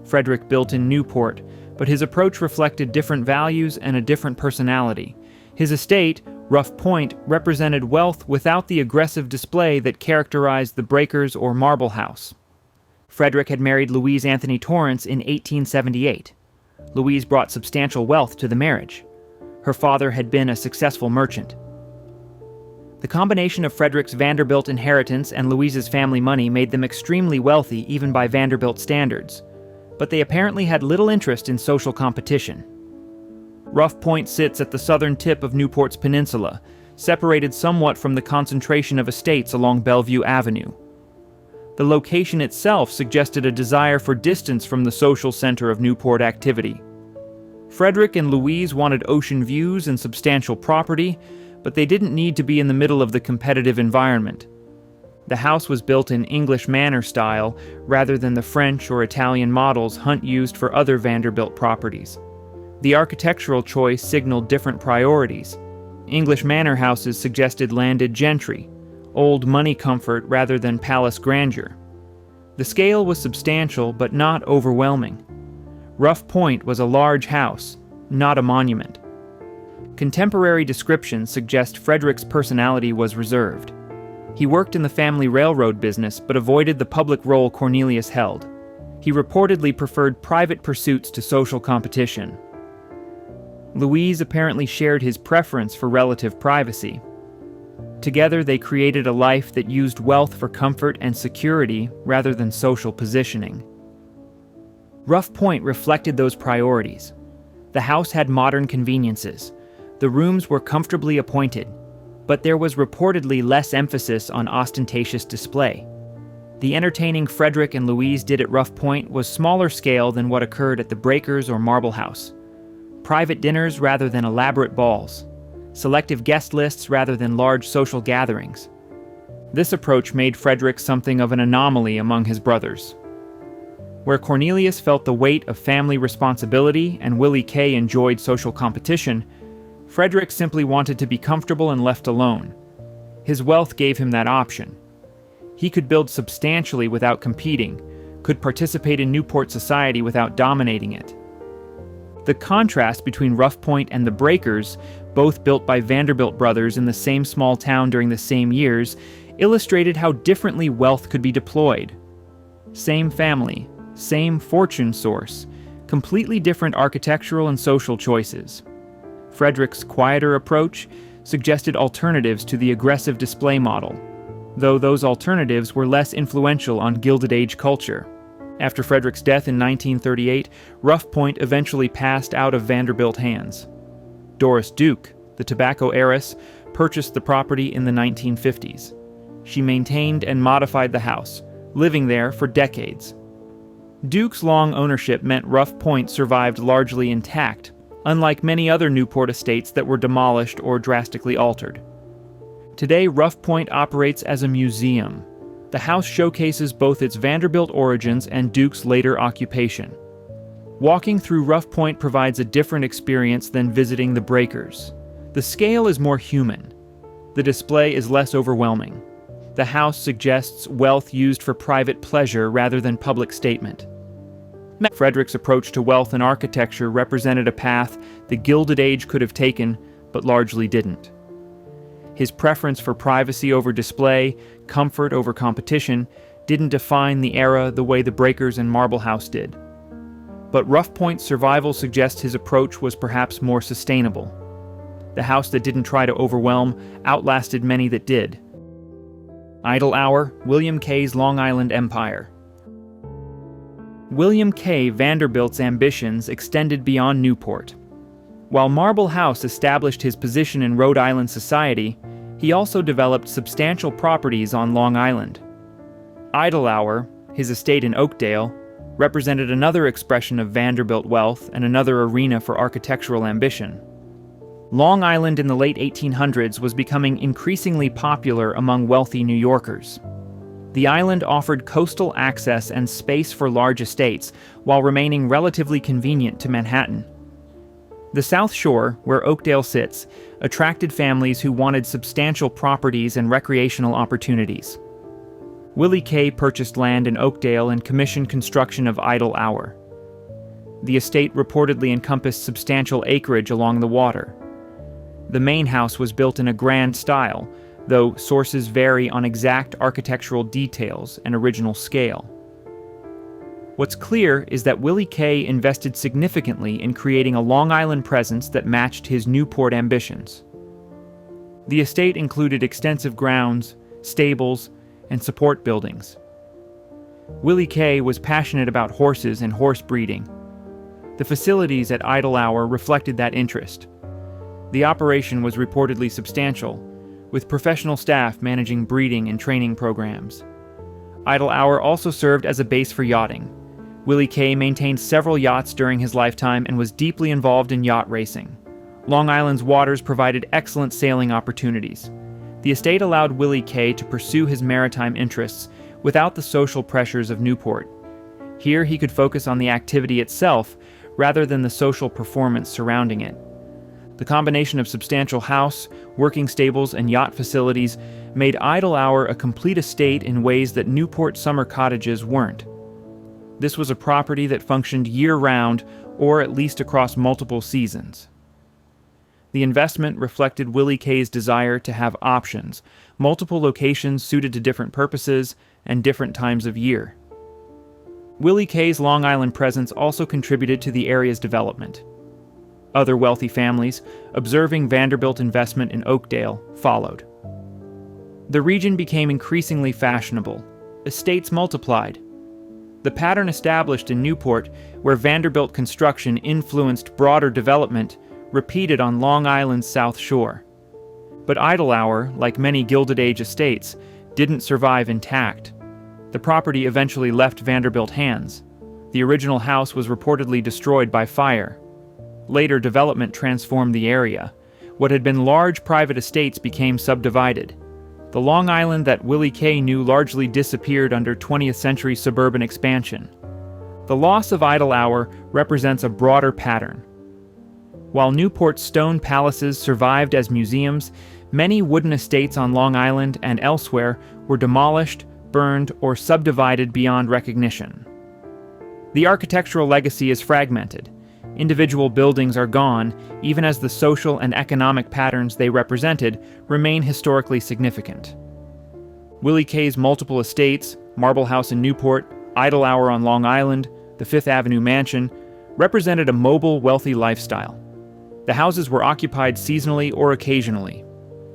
[SPEAKER 1] Frederick built in Newport, but his approach reflected different values and a different personality. His estate, Rough Point, represented wealth without the aggressive display that characterized the Breakers or Marble House. Frederick had married Louise Anthony Torrance in 1878. Louise brought substantial wealth to the marriage. Her father had been a successful merchant. The combination of Frederick's Vanderbilt inheritance and Louise's family money made them extremely wealthy even by Vanderbilt standards, but they apparently had little interest in social competition. Rough Point sits at the southern tip of Newport's peninsula, separated somewhat from the concentration of estates along Bellevue Avenue. The location itself suggested a desire for distance from the social center of Newport activity. Frederick and Louise wanted ocean views and substantial property, but they didn't need to be in the middle of the competitive environment. The house was built in English manor style rather than the French or Italian models Hunt used for other Vanderbilt properties. The architectural choice signaled different priorities. English manor houses suggested landed gentry, old money comfort rather than palace grandeur. The scale was substantial but not overwhelming. Rough Point was a large house, not a monument. Contemporary descriptions suggest Frederick's personality was reserved. He worked in the family railroad business but avoided the public role Cornelius held. He reportedly preferred private pursuits to social competition. Louise apparently shared his preference for relative privacy. Together they created a life that used wealth for comfort and security rather than social positioning. Rough Point reflected those priorities. The house had modern conveniences. The rooms were comfortably appointed, but there was reportedly less emphasis on ostentatious display. The entertaining Frederick and Louise did at Rough Point was smaller scale than what occurred at the Breakers or Marble House. Private dinners rather than elaborate balls. Selective guest lists rather than large social gatherings. This approach made Frederick something of an anomaly among his brothers. Where Cornelius felt the weight of family responsibility and Willie Kay enjoyed social competition, Frederick simply wanted to be comfortable and left alone. His wealth gave him that option. He could build substantially without competing, could participate in Newport society without dominating it. The contrast between Rough Point and the Breakers, both built by Vanderbilt brothers in the same small town during the same years, illustrated how differently wealth could be deployed. Same family, same fortune source, completely different architectural and social choices. Frederick's quieter approach suggested alternatives to the aggressive display model, though those alternatives were less influential on Gilded Age culture. After Frederick's death in 1938, Rough Point eventually passed out of Vanderbilt hands. Doris Duke, the tobacco heiress, purchased the property in the 1950s. She maintained and modified the house, living there for decades. Duke's long ownership meant Rough Point survived largely intact, unlike many other Newport estates that were demolished or drastically altered. Today, Rough Point operates as a museum. The house showcases both its Vanderbilt origins and Duke's later occupation. Walking through Rough Point provides a different experience than visiting the Breakers. The scale is more human. The display is less overwhelming. The house suggests wealth used for private pleasure rather than public statement. Frederick's approach to wealth and architecture represented a path the Gilded Age could have taken, but largely didn't. His preference for privacy over display, comfort over competition, didn't define the era the way the Breakers and Marble House did. But Rough Point's survival suggests his approach was perhaps more sustainable. The house that didn't try to overwhelm outlasted many that did. Idle Hour, William Kay's Long Island Empire. William Kay Vanderbilt's ambitions extended beyond Newport. While Marble House established his position in Rhode Island society, he also developed substantial properties on Long Island. Idle Hour, his estate in Oakdale, represented another expression of Vanderbilt wealth and another arena for architectural ambition. Long Island in the late 1800s was becoming increasingly popular among wealthy New Yorkers. The island offered coastal access and space for large estates, while remaining relatively convenient to Manhattan. The South Shore, where Oakdale sits, attracted families who wanted substantial properties and recreational opportunities. Willie Kay purchased land in Oakdale and commissioned construction of Idle Hour. The estate reportedly encompassed substantial acreage along the water. The main house was built in a grand style, though sources vary on exact architectural details and original scale. What's clear is that Willie Kay invested significantly in creating a Long Island presence that matched his Newport ambitions. The estate included extensive grounds, stables, and support buildings. Willie Kay was passionate about horses and horse breeding. The facilities at Idle Hour reflected that interest. The operation was reportedly substantial, with professional staff managing breeding and training programs. Idle Hour also served as a base for yachting. Willie Kay maintained several yachts during his lifetime and was deeply involved in yacht racing. Long Island's waters provided excellent sailing opportunities. The estate allowed Willie Kay to pursue his maritime interests without the social pressures of Newport. Here he could focus on the activity itself rather than the social performance surrounding it. The combination of substantial house, working stables, and yacht facilities made Idle Hour a complete estate in ways that Newport summer cottages weren't. This was a property that functioned year-round, or at least across multiple seasons. The investment reflected Willie Kay's desire to have options, multiple locations suited to different purposes and different times of year. Willie Kay's Long Island presence also contributed to the area's development. Other wealthy families, observing Vanderbilt investment in Oakdale, followed. The region became increasingly fashionable. Estates multiplied. The pattern established in Newport, where Vanderbilt construction influenced broader development, repeated on Long Island's South Shore. But Idle Hour, like many Gilded Age estates, didn't survive intact. The property eventually left Vanderbilt hands. The original house was reportedly destroyed by fire. Later development transformed the area. What had been large private estates became subdivided. The Long Island that Willie K. knew largely disappeared under 20th century suburban expansion. The loss of idle hour represents a broader pattern. While Newport's stone palaces survived as museums, many wooden estates on Long Island and elsewhere were demolished, burned, or subdivided beyond recognition. The architectural legacy is fragmented. Individual buildings are gone, even as the social and economic patterns they represented remain historically significant. Willie K.'s multiple estates, Marble House in Newport, Idle Hour on Long Island, the Fifth Avenue Mansion, represented a mobile, wealthy lifestyle. The houses were occupied seasonally or occasionally.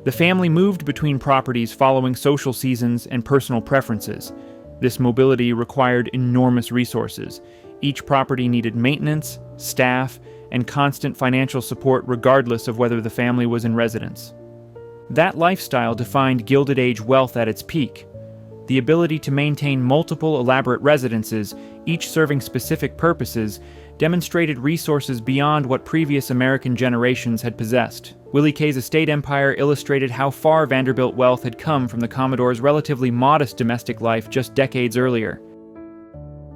[SPEAKER 1] The family moved between properties following social seasons and personal preferences. This mobility required enormous resources. Each property needed maintenance, staff, and constant financial support regardless of whether the family was in residence. That lifestyle defined Gilded Age wealth at its peak. The ability to maintain multiple elaborate residences, each serving specific purposes, demonstrated resources beyond what previous American generations had possessed. Willie K.'s estate empire illustrated how far Vanderbilt wealth had come from the Commodore's relatively modest domestic life just decades earlier.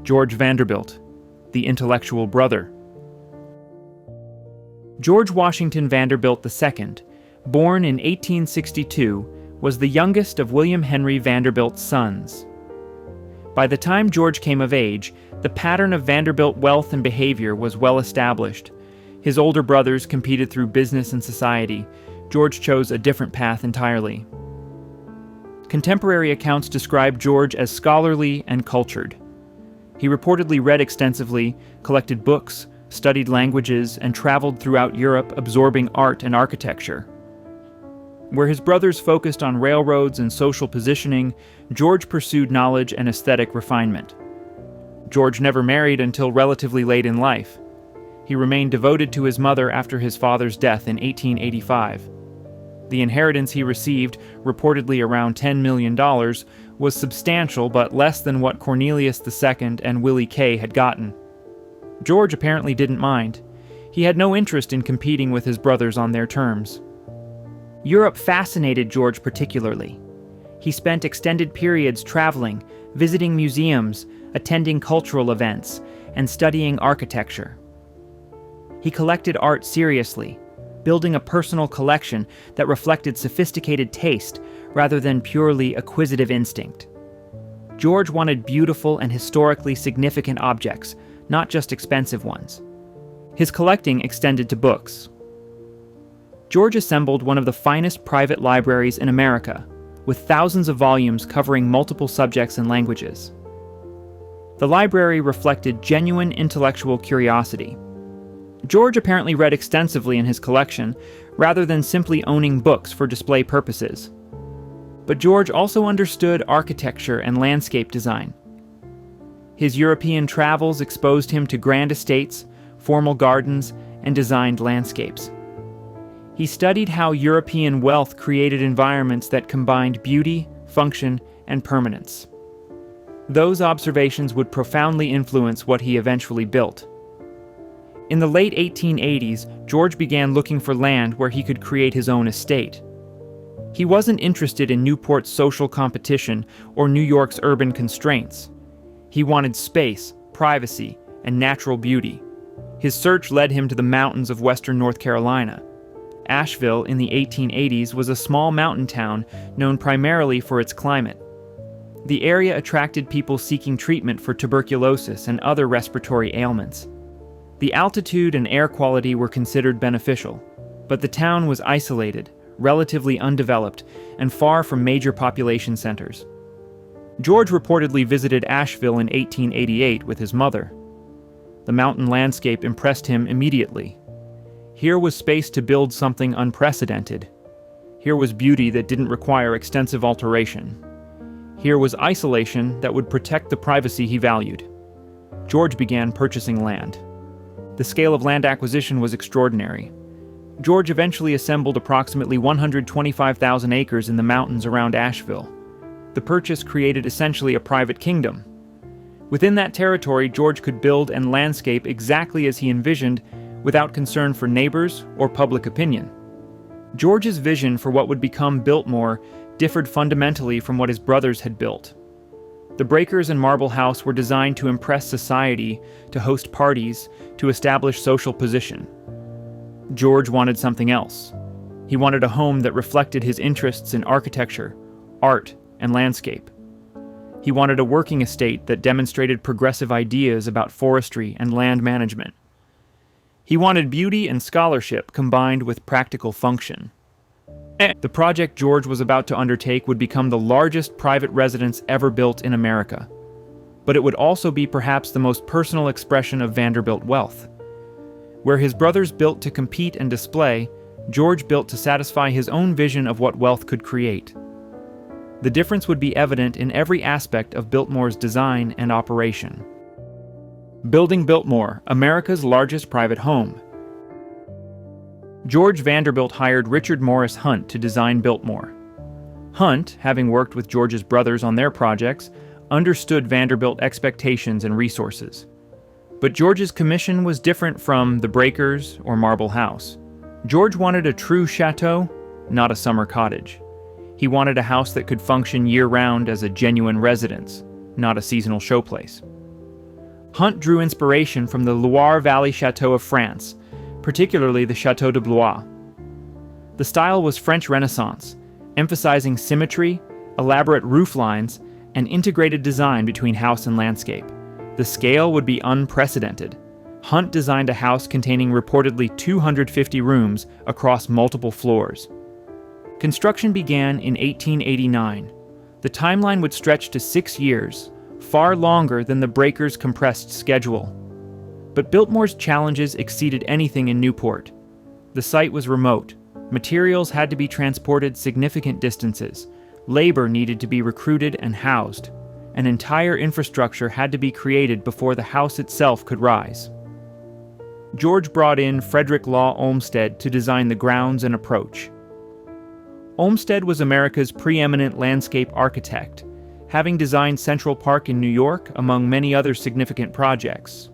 [SPEAKER 1] George Vanderbilt, the intellectual brother. George Washington Vanderbilt II, born in 1862, was the youngest of William Henry Vanderbilt's sons. By the time George came of age, the pattern of Vanderbilt wealth and behavior was well established. His older brothers competed through business and society. George chose a different path entirely. Contemporary accounts describe George as scholarly and cultured. He reportedly read extensively, collected books, studied languages, and traveled throughout Europe absorbing art and architecture. Where his brothers focused on railroads and social positioning, George pursued knowledge and aesthetic refinement. George never married until relatively late in life. He remained devoted to his mother after his father's death in 1885. The inheritance he received, reportedly around $10 million, was substantial but less than what Cornelius II and Willie K. had gotten. George apparently didn't mind. He had no interest in competing with his brothers on their terms. Europe fascinated George particularly. He spent extended periods traveling, visiting museums, attending cultural events, and studying architecture. He collected art seriously, building a personal collection that reflected sophisticated taste rather than purely acquisitive instinct. George wanted beautiful and historically significant objects, not just expensive ones. His collecting extended to books. George assembled one of the finest private libraries in America, with thousands of volumes covering multiple subjects and languages. The library reflected genuine intellectual curiosity. George apparently read extensively in his collection, rather than simply owning books for display purposes. But George also understood architecture and landscape design. His European travels exposed him to grand estates, formal gardens, and designed landscapes. He studied how European wealth created environments that combined beauty, function, and permanence. Those observations would profoundly influence what he eventually built. In the late 1880s, George began looking for land where he could create his own estate. He wasn't interested in Newport's social competition or New York's urban constraints. He wanted space, privacy, and natural beauty. His search led him to the mountains of western North Carolina. Asheville in the 1880s was a small mountain town known primarily for its climate. The area attracted people seeking treatment for tuberculosis and other respiratory ailments. The altitude and air quality were considered beneficial, but the town was isolated, relatively undeveloped, and far from major population centers. George reportedly visited Asheville in 1888 with his mother. The mountain landscape impressed him immediately. Here was space to build something unprecedented. Here was beauty that didn't require extensive alteration. Here was isolation that would protect the privacy he valued. George began purchasing land. The scale of land acquisition was extraordinary. George eventually assembled approximately 125,000 acres in the mountains around Asheville. The purchase created essentially a private kingdom. Within that territory, George could build and landscape exactly as he envisioned without concern for neighbors or public opinion. George's vision for what would become Biltmore differed fundamentally from what his brothers had built. The breakers and marble house were designed to impress society, to host parties, to establish social position. George wanted something else. He wanted a home that reflected his interests in architecture, art, and landscape. He wanted a working estate that demonstrated progressive ideas about forestry and land management. He wanted beauty and scholarship combined with practical function. The project George was about to undertake would become the largest private residence ever built in America. But it would also be perhaps the most personal expression of Vanderbilt wealth. Where his brothers built to compete and display, George built to satisfy his own vision of what wealth could create. The difference would be evident in every aspect of Biltmore's design and operation. Building Biltmore, America's largest private home. George Vanderbilt hired Richard Morris Hunt to design Biltmore. Hunt, having worked with George's brothers on their projects, understood Vanderbilt expectations and resources. But George's commission was different from the breakers or marble house. George wanted a true chateau, not a summer cottage. He wanted a house that could function year-round as a genuine residence, not a seasonal showplace. Hunt drew inspiration from the Loire Valley Chateau of France, particularly the Chateau de Blois. The style was French Renaissance, emphasizing symmetry, elaborate roof lines, and integrated design between house and landscape. The scale would be unprecedented. Hunt designed a house containing reportedly 250 rooms across multiple floors. Construction began in 1889. The timeline would stretch to 6 years, far longer than the breakers' compressed schedule. But Biltmore's challenges exceeded anything in Newport. The site was remote. Materials had to be transported significant distances. Labor needed to be recruited and housed. An entire infrastructure had to be created before the house itself could rise. George brought in Frederick Law Olmsted to design the grounds and approach. Olmsted was America's preeminent landscape architect, having designed Central Park in New York among many other significant projects.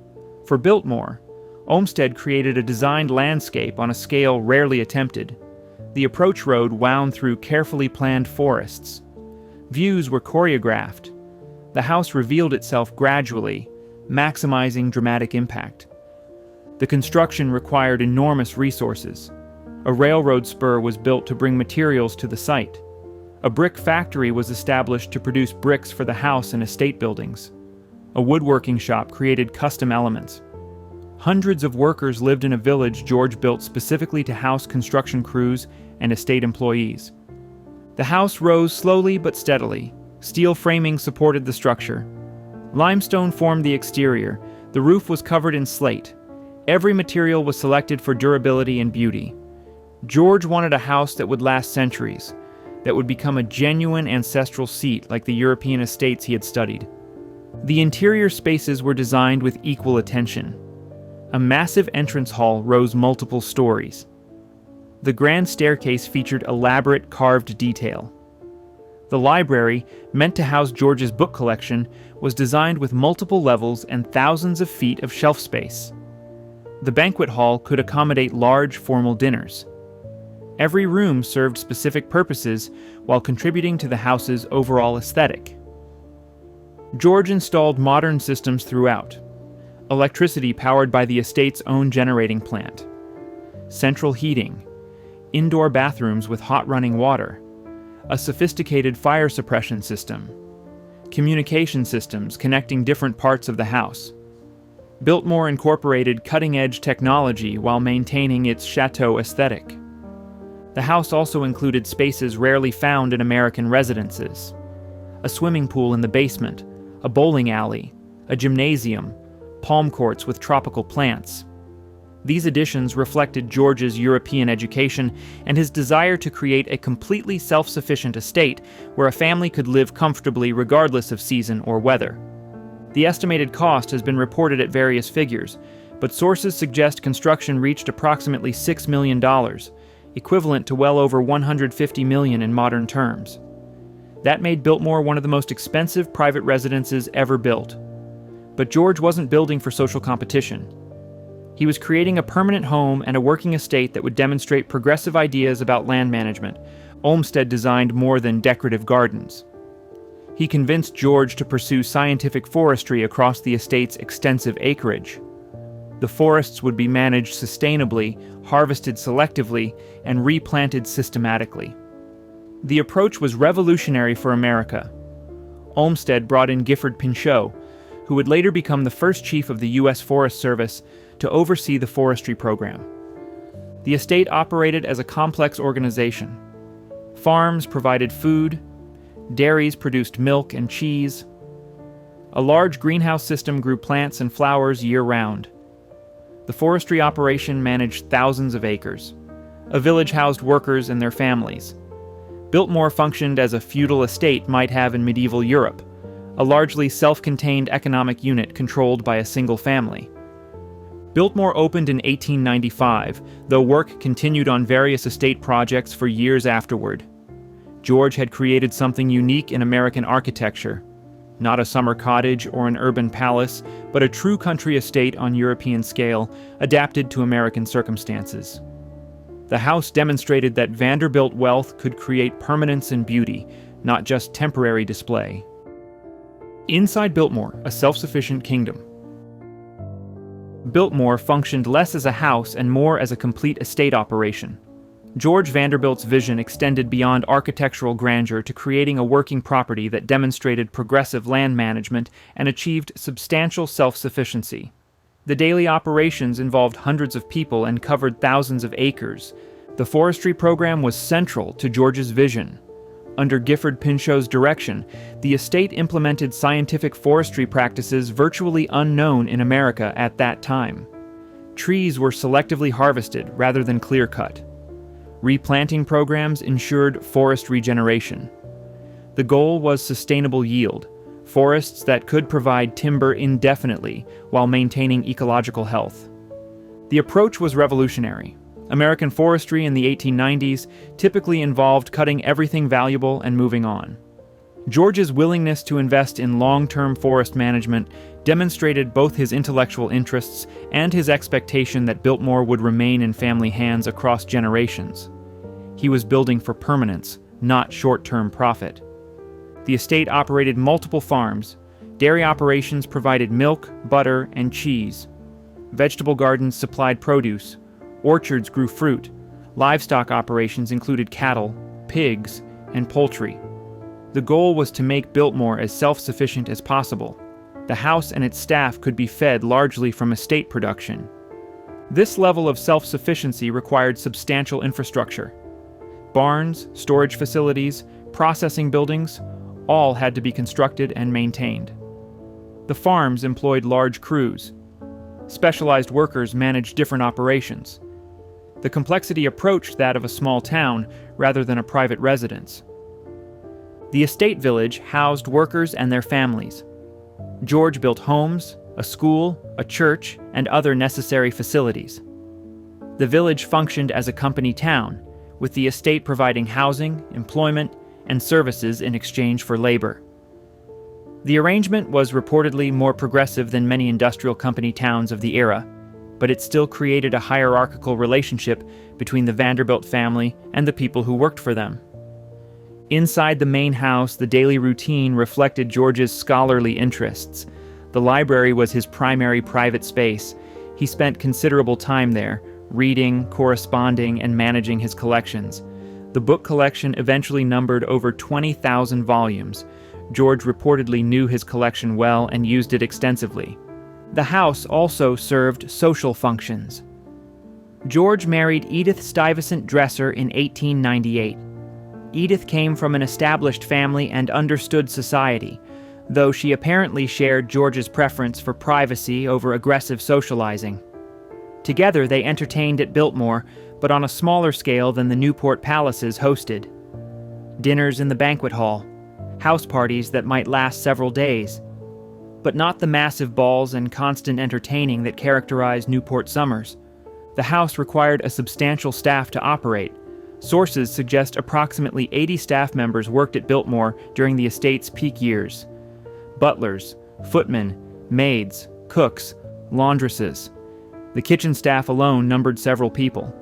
[SPEAKER 1] For Biltmore, Olmsted created a designed landscape on a scale rarely attempted. The approach road wound through carefully planned forests. Views were choreographed. The house revealed itself gradually, maximizing dramatic impact. The construction required enormous resources. A railroad spur was built to bring materials to the site. A brick factory was established to produce bricks for the house and estate buildings. A woodworking shop created custom elements. Hundreds of workers lived in a village George built specifically to house construction crews and estate employees. The house rose slowly but steadily. Steel framing supported the structure. Limestone formed the exterior. The roof was covered in slate. Every material was selected for durability and beauty. George wanted a house that would last centuries, that would become a genuine ancestral seat like the European estates he had studied. The interior spaces were designed with equal attention. A massive entrance hall rose multiple stories. The grand staircase featured elaborate carved detail. The library, meant to house George's book collection, was designed with multiple levels and thousands of feet of shelf space. The banquet hall could accommodate large formal dinners. Every room served specific purposes while contributing to the house's overall aesthetic. George installed modern systems throughout. Electricity powered by the estate's own generating plant. Central heating. Indoor bathrooms with hot running water. A sophisticated fire suppression system. Communication systems connecting different parts of the house. Biltmore incorporated cutting-edge technology while maintaining its chateau aesthetic. The house also included spaces rarely found in American residences. A swimming pool in the basement, a bowling alley, a gymnasium, palm courts with tropical plants. These additions reflected George's European education and his desire to create a completely self-sufficient estate where a family could live comfortably regardless of season or weather. The estimated cost has been reported at various figures, but sources suggest construction reached approximately $6 million, equivalent to well over $150 million in modern terms. That made Biltmore one of the most expensive private residences ever built. But George wasn't building for social competition. He was creating a permanent home and a working estate that would demonstrate progressive ideas about land management. Olmsted designed more than decorative gardens. He convinced George to pursue scientific forestry across the estate's extensive acreage. The forests would be managed sustainably, harvested selectively, and replanted systematically. The approach was revolutionary for America. Olmsted brought in Gifford Pinchot, who would later become the first chief of the U.S. Forest Service, to oversee the forestry program. The estate operated as a complex organization. Farms provided food, dairies produced milk and cheese. A large greenhouse system grew plants and flowers year-round. The forestry operation managed thousands of acres. A village housed workers and their families. Biltmore functioned as a feudal estate might have in medieval Europe, a largely self-contained economic unit controlled by a single family. Biltmore opened in 1895, though work continued on various estate projects for years afterward. George had created something unique in American architecture. Not a summer cottage or an urban palace, but a true country estate on European scale, adapted to American circumstances. The house demonstrated that Vanderbilt wealth could create permanence and beauty, not just temporary display. Inside Biltmore, a self-sufficient kingdom. Biltmore functioned less as a house and more as a complete estate operation. George Vanderbilt's vision extended beyond architectural grandeur to creating a working property that demonstrated progressive land management and achieved substantial self-sufficiency. The daily operations involved hundreds of people and covered thousands of acres. The forestry program was central to George's vision. Under Gifford Pinchot's direction, the estate implemented scientific forestry practices virtually unknown in America at that time. Trees were selectively harvested rather than clear-cut. Replanting programs ensured forest regeneration. The goal was sustainable yield, forests that could provide timber indefinitely while maintaining ecological health. The approach was revolutionary. American forestry in the 1890s typically involved cutting everything valuable and moving on. George's willingness to invest in long-term forest management demonstrated both his intellectual interests and his expectation that Biltmore would remain in family hands across generations. He was building for permanence, not short-term profit. The estate operated multiple farms. Dairy operations provided milk, butter, and cheese. Vegetable gardens supplied produce. Orchards grew fruit. Livestock operations included cattle, pigs, and poultry. The goal was to make Biltmore as self-sufficient as possible. The house and its staff could be fed largely from estate production. This level of self-sufficiency required substantial infrastructure. Barns, storage facilities, processing buildings, all had to be constructed and maintained. The farms employed large crews. Specialized workers managed different operations. The complexity approached that of a small town rather than a private residence. The estate village housed workers and their families. George built homes, a school, a church, and other necessary facilities. The village functioned as a company town, with the estate providing housing, employment, and services in exchange for labor. The arrangement was reportedly more progressive than many industrial company towns of the era, but it still created a hierarchical relationship between the Vanderbilt family and the people who worked for them. Inside the main house, the daily routine reflected George's scholarly interests. The library was his primary private space. He spent considerable time there, reading, corresponding, and managing his collections. The book collection eventually numbered over 20,000 volumes. George reportedly knew his collection well and used it extensively. The house also served social functions. George married Edith Stuyvesant Dresser in 1898. Edith came from an established family and understood society, though she apparently shared George's preference for privacy over aggressive socializing. Together they entertained at Biltmore, but on a smaller scale than the Newport palaces hosted. Dinners in the banquet hall, house parties that might last several days, but not the massive balls and constant entertaining that characterized Newport summers. The house required a substantial staff to operate, Sources suggest approximately 80 staff members worked at Biltmore during the estate's peak years. Butlers, footmen, maids, cooks, laundresses. The kitchen staff alone numbered several people.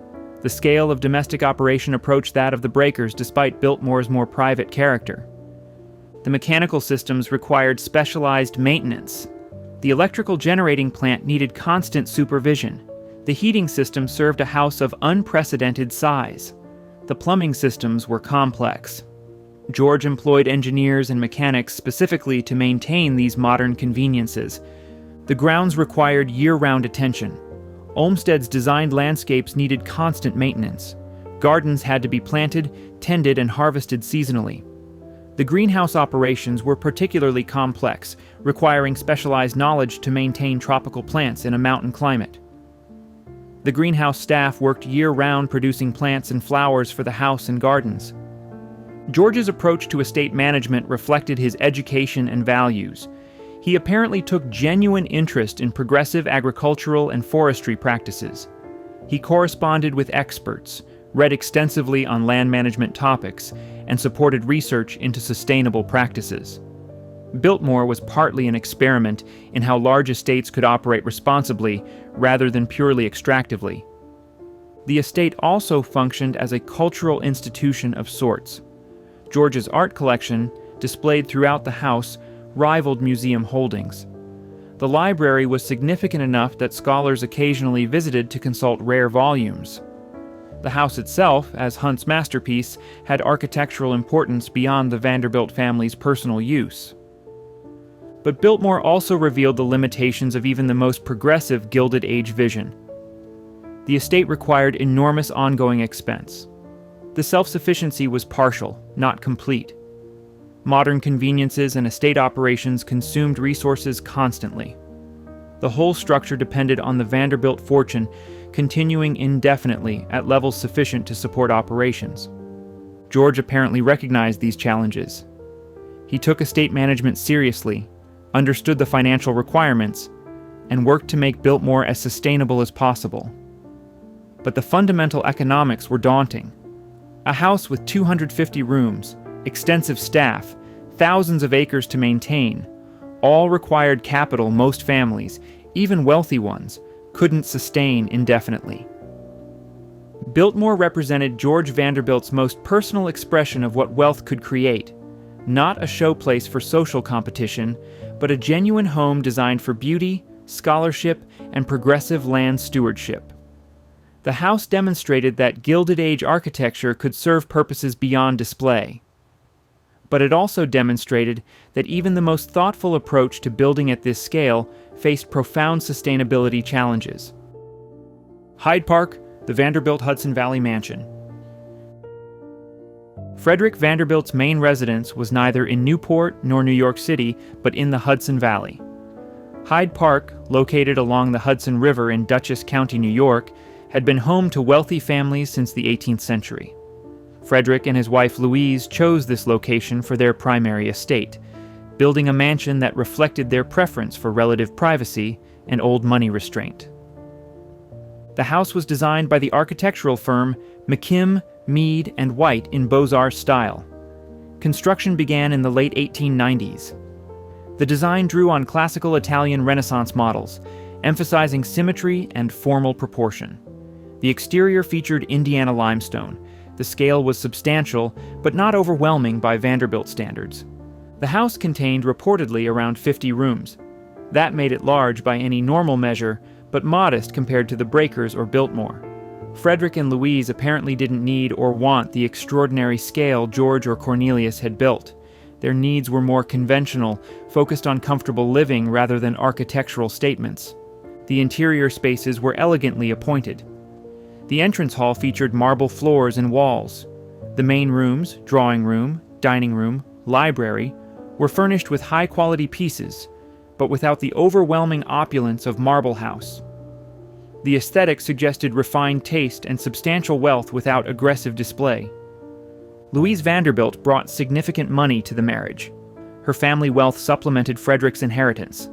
[SPEAKER 1] The scale of domestic operation approached that of the breakers despite Biltmore's more private character. The mechanical systems required specialized maintenance. The electrical generating plant needed constant supervision. The heating system served a house of unprecedented size. The plumbing systems were complex. George employed engineers and mechanics specifically to maintain these modern conveniences. The grounds required year-round attention. Olmsted's designed landscapes needed constant maintenance. Gardens had to be planted, tended, and harvested seasonally. The greenhouse operations were particularly complex, requiring specialized knowledge to maintain tropical plants in a mountain climate. The greenhouse staff worked year-round producing plants and flowers for the house and gardens. George's approach to estate management reflected his education and values. He apparently took genuine interest in progressive agricultural and forestry practices. He corresponded with experts, read extensively on land management topics, and supported research into sustainable practices. Biltmore was partly an experiment in how large estates could operate responsibly rather than purely extractively. The estate also functioned as a cultural institution of sorts. George's art collection, displayed throughout the house, rivaled museum holdings. The library was significant enough that scholars occasionally visited to consult rare volumes. The house itself, as Hunt's masterpiece, had architectural importance beyond the Vanderbilt family's personal use. But Biltmore also revealed the limitations of even the most progressive Gilded Age vision. The estate required enormous ongoing expense. The self-sufficiency was partial, not complete. Modern conveniences and estate operations consumed resources constantly. The whole structure depended on the Vanderbilt fortune continuing indefinitely at levels sufficient to support operations. George apparently recognized these challenges. He took estate management seriously, understood the financial requirements, and worked to make Biltmore as sustainable as possible. But the fundamental economics were daunting. A house with 250 rooms, extensive staff, thousands of acres to maintain, all required capital most families, even wealthy ones, couldn't sustain indefinitely. Biltmore represented George Vanderbilt's most personal expression of what wealth could create, not a showplace for social competition, but a genuine home designed for beauty, scholarship, and progressive land stewardship. The house demonstrated that Gilded Age architecture could serve purposes beyond display. But it also demonstrated that even the most thoughtful approach to building at this scale faced profound sustainability challenges. Hyde Park, the Vanderbilt Hudson Valley Mansion. Frederick Vanderbilt's main residence was neither in Newport nor New York City, but in the Hudson Valley. Hyde Park, located along the Hudson River in Dutchess County, New York, had been home to wealthy families since the 18th century. Frederick and his wife Louise chose this location for their primary estate, building a mansion that reflected their preference for relative privacy and old money restraint. The house was designed by the architectural firm McKim, Mead, and White in Beaux-Arts style. Construction began in the late 1890s. The design drew on classical Italian Renaissance models, emphasizing symmetry and formal proportion. The exterior featured Indiana limestone. The scale was substantial, but not overwhelming by Vanderbilt standards. The house contained reportedly around 50 rooms. That made it large by any normal measure, but modest compared to the Breakers or Biltmore. Frederick and Louise apparently didn't need or want the extraordinary scale George or Cornelius had built. Their needs were more conventional, focused on comfortable living rather than architectural statements. The interior spaces were elegantly appointed. The entrance hall featured marble floors and walls. The main rooms, drawing room, dining room, library, were furnished with high-quality pieces, but without the overwhelming opulence of Marble House. The aesthetic suggested refined taste and substantial wealth without aggressive display. Louise Vanderbilt brought significant money to the marriage. Her family wealth supplemented Frederick's inheritance.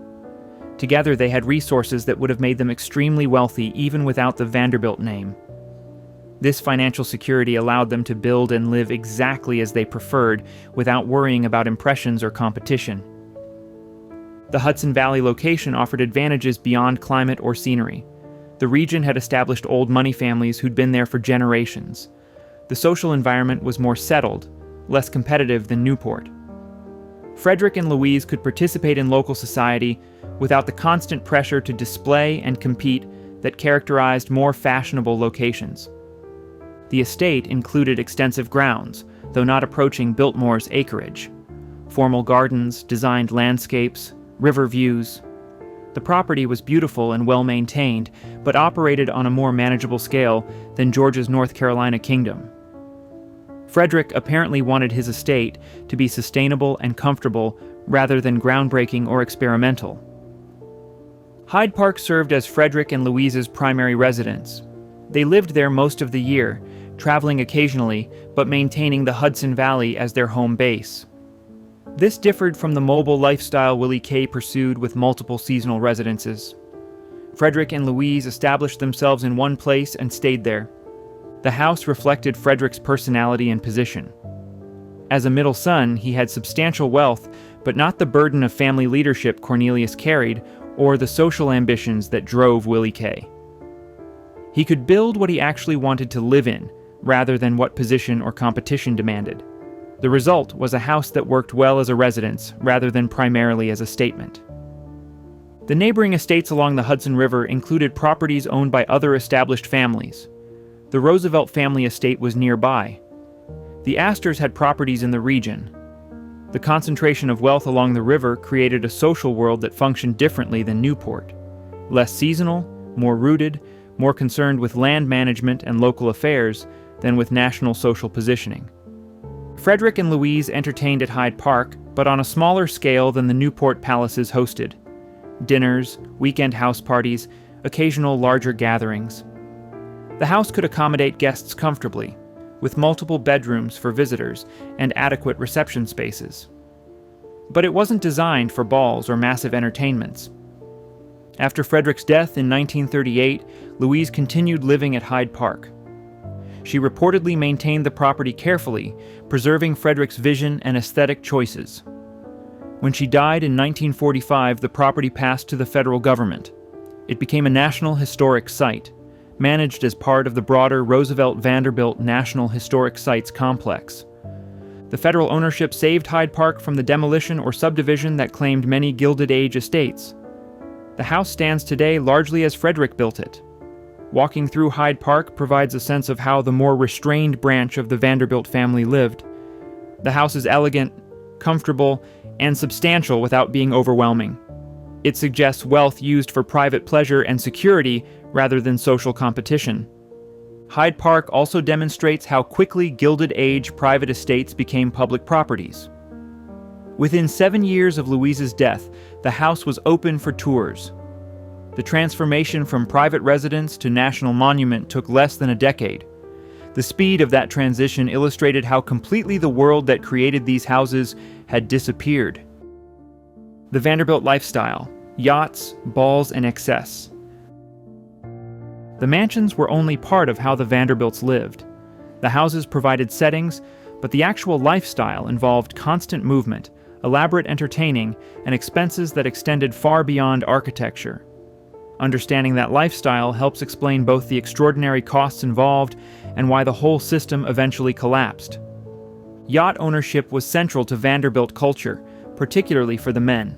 [SPEAKER 1] Together they had resources that would have made them extremely wealthy even without the Vanderbilt name. This financial security allowed them to build and live exactly as they preferred, without worrying about impressions or competition. The Hudson Valley location offered advantages beyond climate or scenery. The region had established old money families who'd been there for generations. The social environment was more settled, less competitive than Newport. Frederick and Louise could participate in local society without the constant pressure to display and compete that characterized more fashionable locations. The estate included extensive grounds, though not approaching Biltmore's acreage. Formal gardens, designed landscapes, river views. The property was beautiful and well-maintained, but operated on a more manageable scale than Georgia's North Carolina kingdom. Frederick apparently wanted his estate to be sustainable and comfortable rather than groundbreaking or experimental. Hyde Park served as Frederick and Louise's primary residence. They lived there most of the year, traveling occasionally, but maintaining the Hudson Valley as their home base. This differed from the mobile lifestyle Willie K. pursued with multiple seasonal residences. Frederick and Louise established themselves in one place and stayed there. The house reflected Frederick's personality and position. As a middle son, he had substantial wealth, but not the burden of family leadership Cornelius carried, or the social ambitions that drove Willie K. He could build what he actually wanted to live in, rather than what position or competition demanded. The result was a house that worked well as a residence, rather than primarily as a statement. The neighboring estates along the Hudson River included properties owned by other established families. The Roosevelt family estate was nearby. The Astors had properties in the region. The concentration of wealth along the river created a social world that functioned differently than Newport. Less seasonal, more rooted, more concerned with land management and local affairs than with national social positioning. Frederick and Louise entertained at Hyde Park, but on a smaller scale than the Newport palaces hosted. Dinners, weekend house parties, occasional larger gatherings. The house could accommodate guests comfortably, with multiple bedrooms for visitors and adequate reception spaces. But it wasn't designed for balls or massive entertainments. After Frederick's death in 1938, Louise continued living at Hyde Park. She reportedly maintained the property carefully, preserving Frederick's vision and aesthetic choices. When she died in 1945, the property passed to the federal government. It became a National Historic Site, managed as part of the broader Roosevelt-Vanderbilt National Historic Sites complex. The federal ownership saved Hyde Park from the demolition or subdivision that claimed many Gilded Age estates. The house stands today largely as Frederick built it. Walking through Hyde Park provides a sense of how the more restrained branch of the Vanderbilt family lived. The house is elegant, comfortable, and substantial without being overwhelming. It suggests wealth used for private pleasure and security rather than social competition. Hyde Park also demonstrates how quickly Gilded Age private estates became public properties. Within 7 years of Louise's death, the house was open for tours. The transformation from private residence to national monument took less than a decade. The speed of that transition illustrated how completely the world that created these houses had disappeared. The Vanderbilt lifestyle: yachts, balls, and excess. The mansions were only part of how the Vanderbilts lived. The houses provided settings, but the actual lifestyle involved constant movement, elaborate entertaining, and expenses that extended far beyond architecture. Understanding that lifestyle helps explain both the extraordinary costs involved and why the whole system eventually collapsed. Yacht ownership was central to Vanderbilt culture, particularly for the men.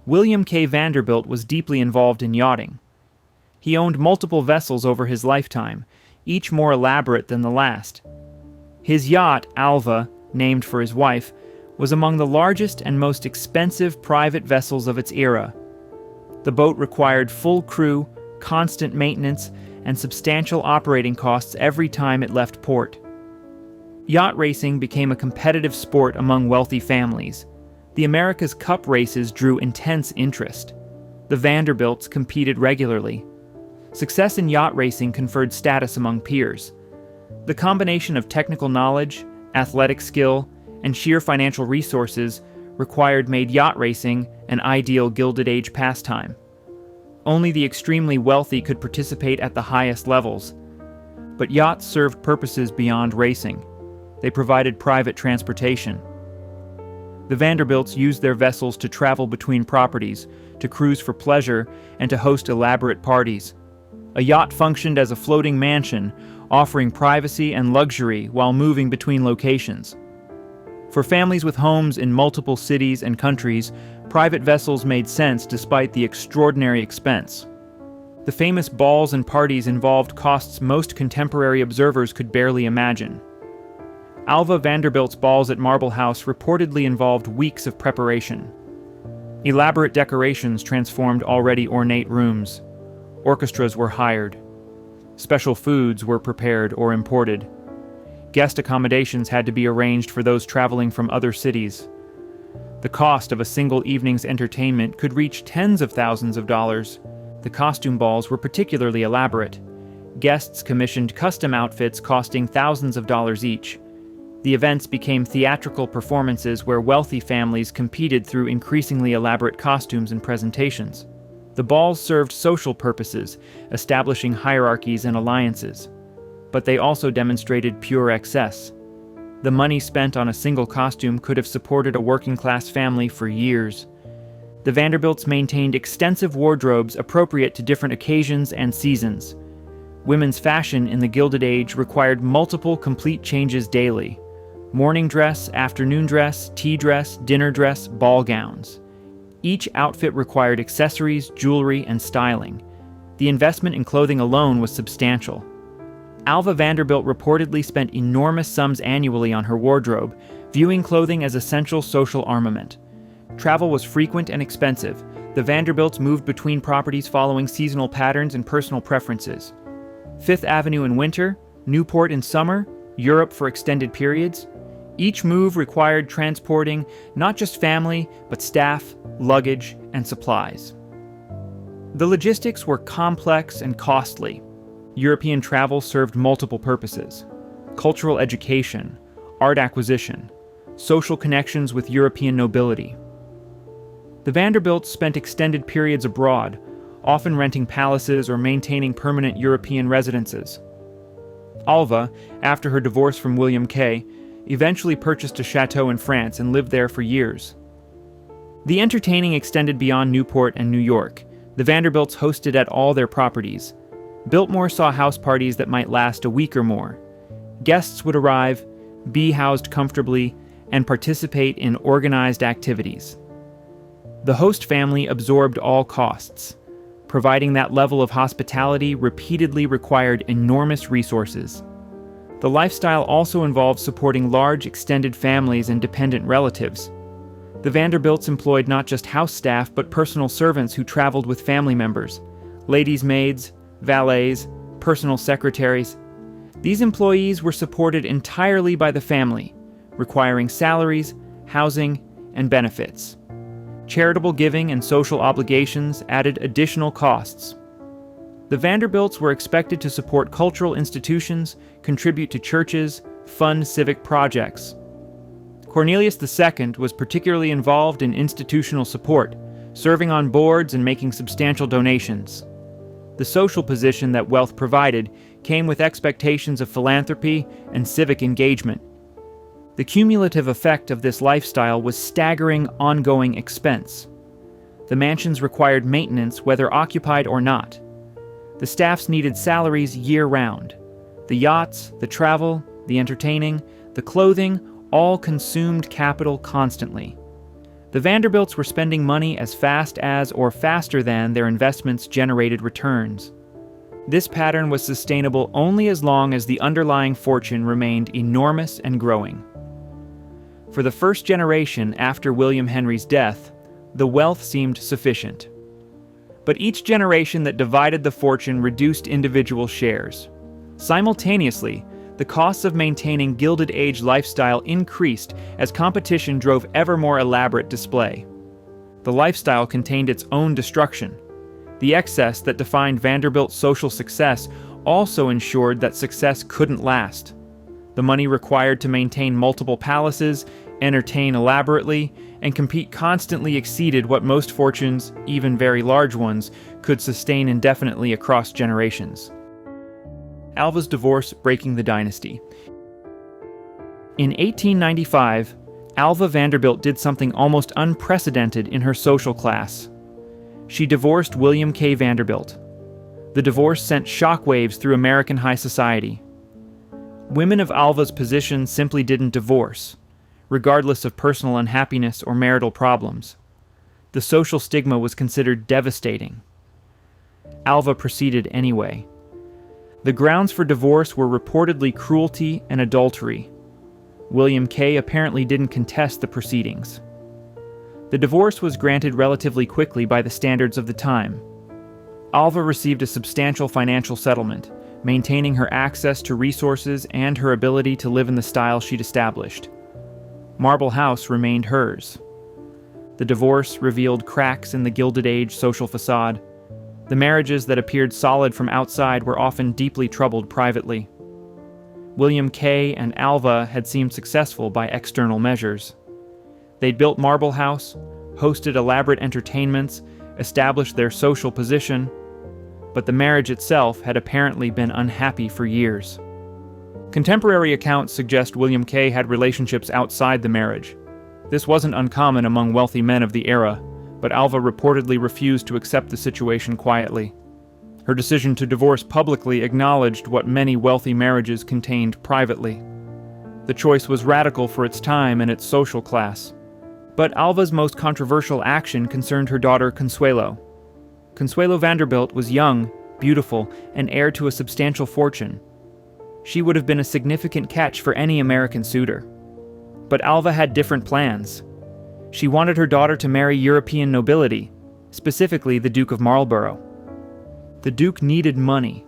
[SPEAKER 1] William K. Vanderbilt was deeply involved in yachting. He owned multiple vessels over his lifetime, each more elaborate than the last. His yacht, Alva, named for his wife, was among the largest and most expensive private vessels of its era. The boat required full crew, constant maintenance, and substantial operating costs every time it left port. Yacht racing became a competitive sport among wealthy families. The America's Cup races drew intense interest. The Vanderbilts competed regularly. Success in yacht racing conferred status among peers. The combination of technical knowledge, athletic skill, and sheer financial resources required made yacht racing an ideal Gilded Age pastime. Only the extremely wealthy could participate at the highest levels. But yachts served purposes beyond racing. They provided private transportation. The Vanderbilts used their vessels to travel between properties, to cruise for pleasure, and to host elaborate parties. A yacht functioned as a floating mansion, offering privacy and luxury while moving between locations. For families with homes in multiple cities and countries, private vessels made sense despite the extraordinary expense. The famous balls and parties involved costs most contemporary observers could barely imagine. Alva Vanderbilt's balls at Marble House reportedly involved weeks of preparation. Elaborate decorations transformed already ornate rooms. Orchestras were hired. Special foods were prepared or imported. Guest accommodations had to be arranged for those traveling from other cities. The cost of a single evening's entertainment could reach tens of thousands of dollars. The costume balls were particularly elaborate. Guests commissioned custom outfits costing thousands of dollars each. The events became theatrical performances where wealthy families competed through increasingly elaborate costumes and presentations. The balls served social purposes, establishing hierarchies and alliances. But they also demonstrated pure excess. The money spent on a single costume could have supported a working-class family for years. The Vanderbilts maintained extensive wardrobes appropriate to different occasions and seasons. Women's fashion in the Gilded Age required multiple complete changes daily. Morning dress, afternoon dress, tea dress, dinner dress, ball gowns. Each outfit required accessories, jewelry, and styling. The investment in clothing alone was substantial. Alva Vanderbilt reportedly spent enormous sums annually on her wardrobe, viewing clothing as essential social armament. Travel was frequent and expensive. The Vanderbilts moved between properties following seasonal patterns and personal preferences. Fifth Avenue in winter, Newport in summer, Europe for extended periods. Each move required transporting not just family, but staff, luggage, and supplies. The logistics were complex and costly. European travel served multiple purposes: cultural education, art acquisition, social connections with European nobility. The Vanderbilts spent extended periods abroad, often renting palaces or maintaining permanent European residences. Alva, after her divorce from William K., eventually purchased a chateau in France and lived there for years. The entertaining extended beyond Newport and New York. The Vanderbilts hosted at all their properties. Biltmore saw house parties that might last a week or more. Guests would arrive, be housed comfortably, and participate in organized activities. The host family absorbed all costs. Providing that level of hospitality repeatedly required enormous resources. The lifestyle also involved supporting large extended families and dependent relatives. The Vanderbilts employed not just house staff but personal servants who traveled with family members, ladies' maids, valets, personal secretaries. These employees were supported entirely by the family, requiring salaries, housing, and benefits. Charitable giving and social obligations added additional costs. The Vanderbilts were expected to support cultural institutions, contribute to churches, fund civic projects. Cornelius II was particularly involved in institutional support, serving on boards and making substantial donations. The social position that wealth provided came with expectations of philanthropy and civic engagement. The cumulative effect of this lifestyle was staggering ongoing expense. The mansions required maintenance whether occupied or not. The staffs needed salaries year-round. The yachts, the travel, the entertaining, the clothing all consumed capital constantly. The Vanderbilts were spending money as fast as or faster than their investments generated returns. This pattern was sustainable only as long as the underlying fortune remained enormous and growing. For the first generation after William Henry's death, the wealth seemed sufficient. But each generation that divided the fortune reduced individual shares. Simultaneously, the costs of maintaining Gilded Age lifestyle increased as competition drove ever more elaborate display. The lifestyle contained its own destruction. The excess that defined Vanderbilt's social success also ensured that success couldn't last. The money required to maintain multiple palaces, entertain elaborately, and compete constantly exceeded what most fortunes, even very large ones, could sustain indefinitely across generations. Alva's divorce breaking the dynasty. In 1895, Alva Vanderbilt did something almost unprecedented in her social class. She divorced William K. Vanderbilt. The divorce sent shockwaves through American high society. Women of Alva's position simply didn't divorce, regardless of personal unhappiness or marital problems. The social stigma was considered devastating. Alva proceeded anyway. The grounds for divorce were reportedly cruelty and adultery. William K. apparently didn't contest the proceedings. The divorce was granted relatively quickly by the standards of the time. Alva received a substantial financial settlement, maintaining her access to resources and her ability to live in the style she'd established. Marble House remained hers. The divorce revealed cracks in the Gilded Age social facade. The marriages that appeared solid from outside were often deeply troubled privately. William K. and Alva had seemed successful by external measures. They'd built Marble House, hosted elaborate entertainments, established their social position, but the marriage itself had apparently been unhappy for years. Contemporary accounts suggest William K. had relationships outside the marriage. This wasn't uncommon among wealthy men of the era, but Alva reportedly refused to accept the situation quietly. Her decision to divorce publicly acknowledged what many wealthy marriages contained privately. The choice was radical for its time and its social class. But Alva's most controversial action concerned her daughter Consuelo. Consuelo Vanderbilt was young, beautiful, and heir to a substantial fortune. She would have been a significant catch for any American suitor. But Alva had different plans. She wanted her daughter to marry European nobility, specifically the Duke of Marlborough. The Duke needed money.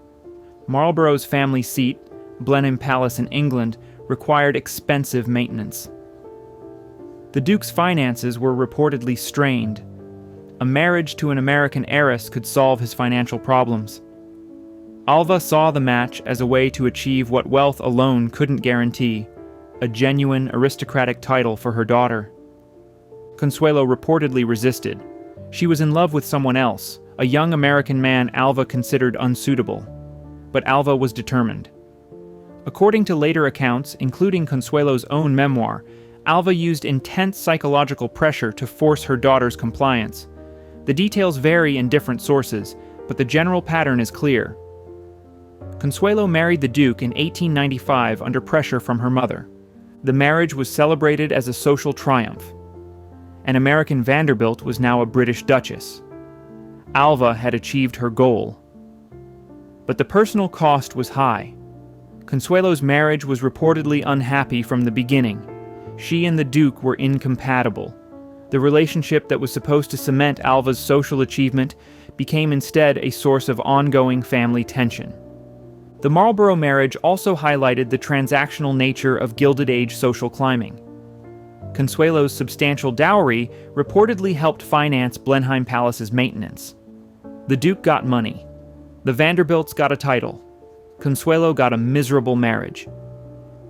[SPEAKER 1] Marlborough's family seat, Blenheim Palace in England, required expensive maintenance. The Duke's finances were reportedly strained. A marriage to an American heiress could solve his financial problems. Alva saw the match as a way to achieve what wealth alone couldn't guarantee, a genuine aristocratic title for her daughter. Consuelo reportedly resisted. She was in love with someone else, a young American man Alva considered unsuitable. But Alva was determined. According to later accounts, including Consuelo's own memoir, Alva used intense psychological pressure to force her daughter's compliance. The details vary in different sources, but the general pattern is clear. Consuelo married the Duke in 1895 under pressure from her mother. The marriage was celebrated as a social triumph. An American Vanderbilt was now a British Duchess. Alva had achieved her goal. But the personal cost was high. Consuelo's marriage was reportedly unhappy from the beginning. She and the Duke were incompatible. The relationship that was supposed to cement Alva's social achievement became instead a source of ongoing family tension. The Marlborough marriage also highlighted the transactional nature of Gilded Age social climbing. Consuelo's substantial dowry reportedly helped finance Blenheim Palace's maintenance. The Duke got money. The Vanderbilts got a title. Consuelo got a miserable marriage.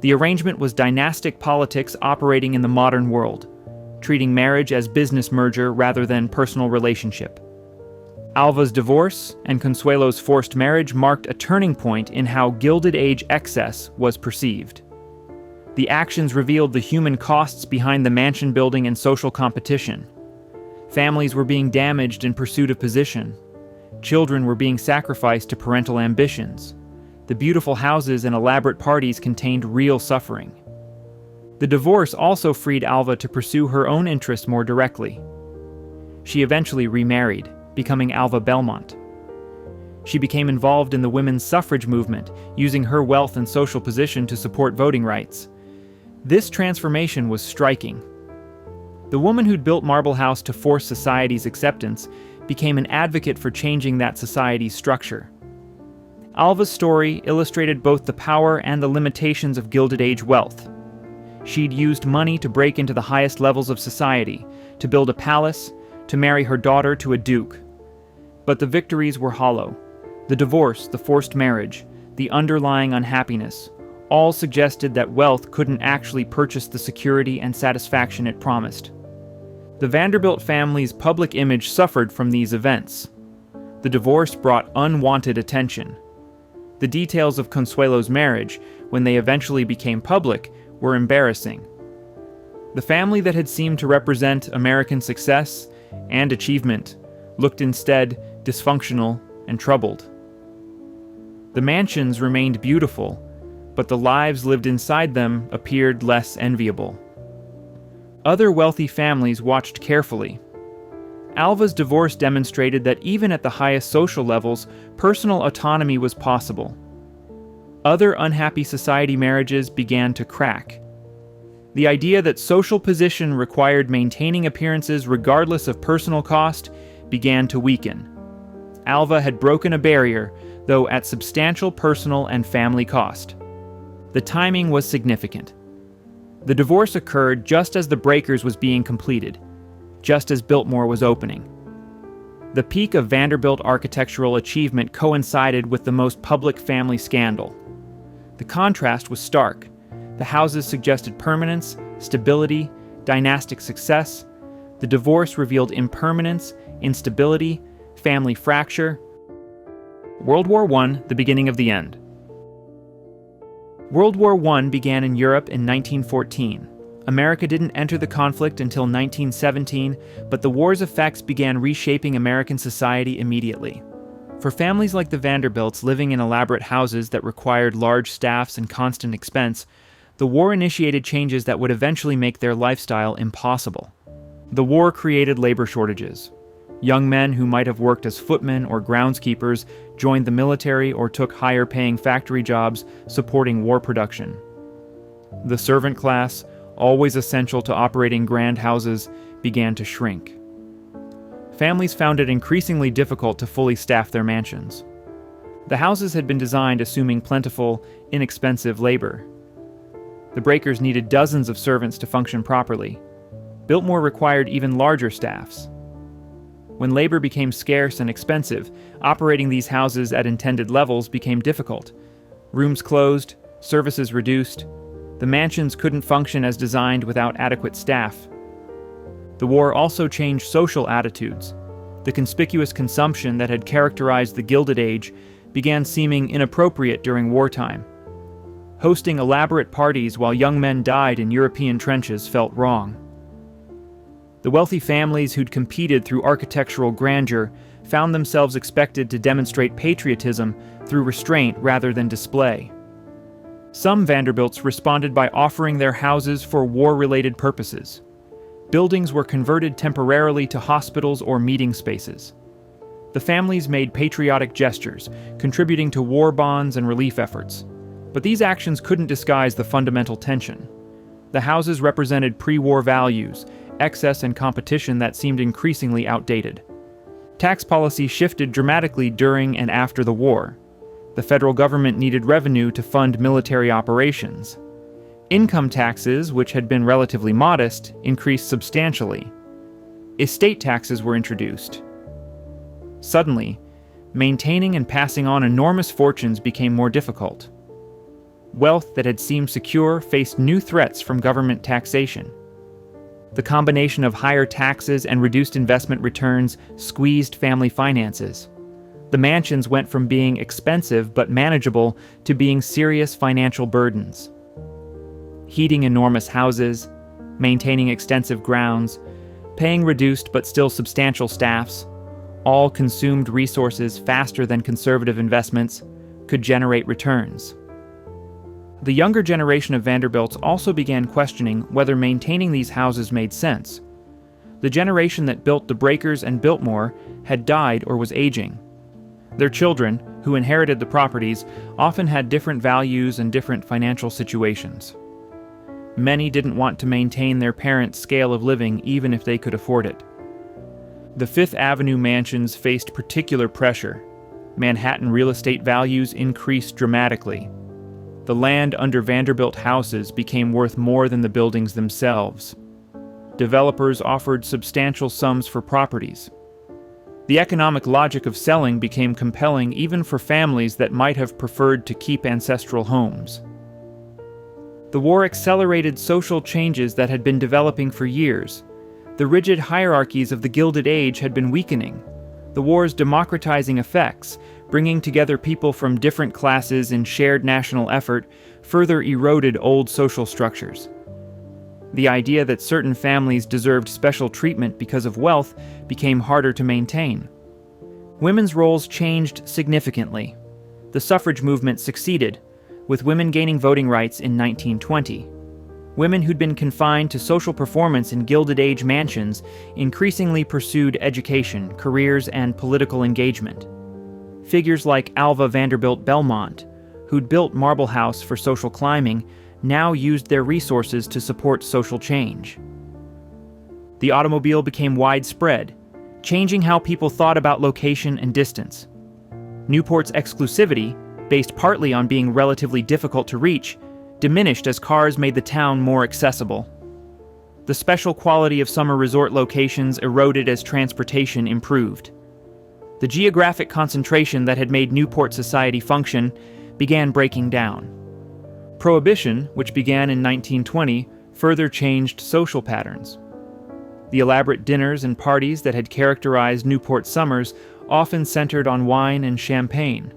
[SPEAKER 1] The arrangement was dynastic politics operating in the modern world, treating marriage as business merger rather than personal relationship. Alva's divorce and Consuelo's forced marriage marked a turning point in how Gilded Age excess was perceived. The actions revealed the human costs behind the mansion building and social competition. Families were being damaged in pursuit of position. Children were being sacrificed to parental ambitions. The beautiful houses and elaborate parties contained real suffering. The divorce also freed Alva to pursue her own interests more directly. She eventually remarried, becoming Alva Belmont. She became involved in the women's suffrage movement, using her wealth and social position to support voting rights. This transformation was striking. The woman who'd built Marble House to force society's acceptance became an advocate for changing that society's structure. Alva's story illustrated both the power and the limitations of Gilded Age wealth. She'd used money to break into the highest levels of society, to build a palace, to marry her daughter to a duke. But the victories were hollow. The divorce, the forced marriage, the underlying unhappiness, all suggested that wealth couldn't actually purchase the security and satisfaction it promised. The Vanderbilt family's public image suffered from these events. The divorce brought unwanted attention. The details of Consuelo's marriage, when they eventually became public, were embarrassing. The family that had seemed to represent American success and achievement looked instead dysfunctional and troubled. The mansions remained beautiful, but the lives lived inside them appeared less enviable. Other wealthy families watched carefully. Alva's divorce demonstrated that even at the highest social levels, personal autonomy was possible. Other unhappy society marriages began to crack. The idea that social position required maintaining appearances regardless of personal cost began to weaken. Alva had broken a barrier, though at substantial personal and family cost. The timing was significant. The divorce occurred just as the Breakers was being completed, just as Biltmore was opening. The peak of Vanderbilt architectural achievement coincided with the most public family scandal. The contrast was stark. The houses suggested permanence, stability, dynastic success. The divorce revealed impermanence, instability, family fracture. World War I, the beginning of the end. World War I began in Europe in 1914. America didn't enter the conflict until 1917, but the war's effects began reshaping American society immediately. For families like the Vanderbilts living in elaborate houses that required large staffs and constant expense, the war initiated changes that would eventually make their lifestyle impossible. The war created labor shortages. Young men who might have worked as footmen or groundskeepers joined the military or took higher-paying factory jobs supporting war production. The servant class, always essential to operating grand houses, began to shrink. Families found it increasingly difficult to fully staff their mansions. The houses had been designed assuming plentiful, inexpensive labor. The Breakers needed dozens of servants to function properly. Biltmore required even larger staffs. When labor became scarce and expensive, operating these houses at intended levels became difficult. Rooms closed, services reduced. The mansions couldn't function as designed without adequate staff. The war also changed social attitudes. The conspicuous consumption that had characterized the Gilded Age began seeming inappropriate during wartime. Hosting elaborate parties while young men died in European trenches felt wrong. The wealthy families who'd competed through architectural grandeur found themselves expected to demonstrate patriotism through restraint rather than display. Some Vanderbilts responded by offering their houses for war-related purposes. Buildings were converted temporarily to hospitals or meeting spaces. The families made patriotic gestures, contributing to war bonds and relief efforts. But these actions couldn't disguise the fundamental tension. The houses represented pre-war values, excess and competition that seemed increasingly outdated. Tax policy shifted dramatically during and after the war. The federal government needed revenue to fund military operations. Income taxes, which had been relatively modest, increased substantially. Estate taxes were introduced. Suddenly, maintaining and passing on enormous fortunes became more difficult. Wealth that had seemed secure faced new threats from government taxation. The combination of higher taxes and reduced investment returns squeezed family finances. The mansions went from being expensive but manageable to being serious financial burdens. Heating enormous houses, maintaining extensive grounds, paying reduced but still substantial staffs, all consumed resources faster than conservative investments could generate returns. The younger generation of Vanderbilts also began questioning whether maintaining these houses made sense. The generation that built the Breakers and Biltmore had died or was aging. Their children, who inherited the properties, often had different values and different financial situations. Many didn't want to maintain their parents' scale of living even if they could afford it. The Fifth Avenue mansions faced particular pressure. Manhattan real estate values increased dramatically. The land under Vanderbilt houses became worth more than the buildings themselves. Developers offered substantial sums for properties. The economic logic of selling became compelling even for families that might have preferred to keep ancestral homes. The war accelerated social changes that had been developing for years. The rigid hierarchies of the Gilded Age had been weakening. The war's democratizing effects, Bringing together people from different classes in shared national effort further eroded old social structures. The idea that certain families deserved special treatment because of wealth became harder to maintain. Women's roles changed significantly. The suffrage movement succeeded, with women gaining voting rights in 1920. Women who'd been confined to social performance in Gilded Age mansions increasingly pursued education, careers, and political engagement. Figures like Alva Vanderbilt Belmont, who'd built Marble House for social climbing, now used their resources to support social change. The automobile became widespread, changing how people thought about location and distance. Newport's exclusivity, based partly on being relatively difficult to reach, diminished as cars made the town more accessible. The special quality of summer resort locations eroded as transportation improved. The geographic concentration that had made Newport society function began breaking down. Prohibition, which began in 1920, further changed social patterns. The elaborate dinners and parties that had characterized Newport summers often centered on wine and champagne.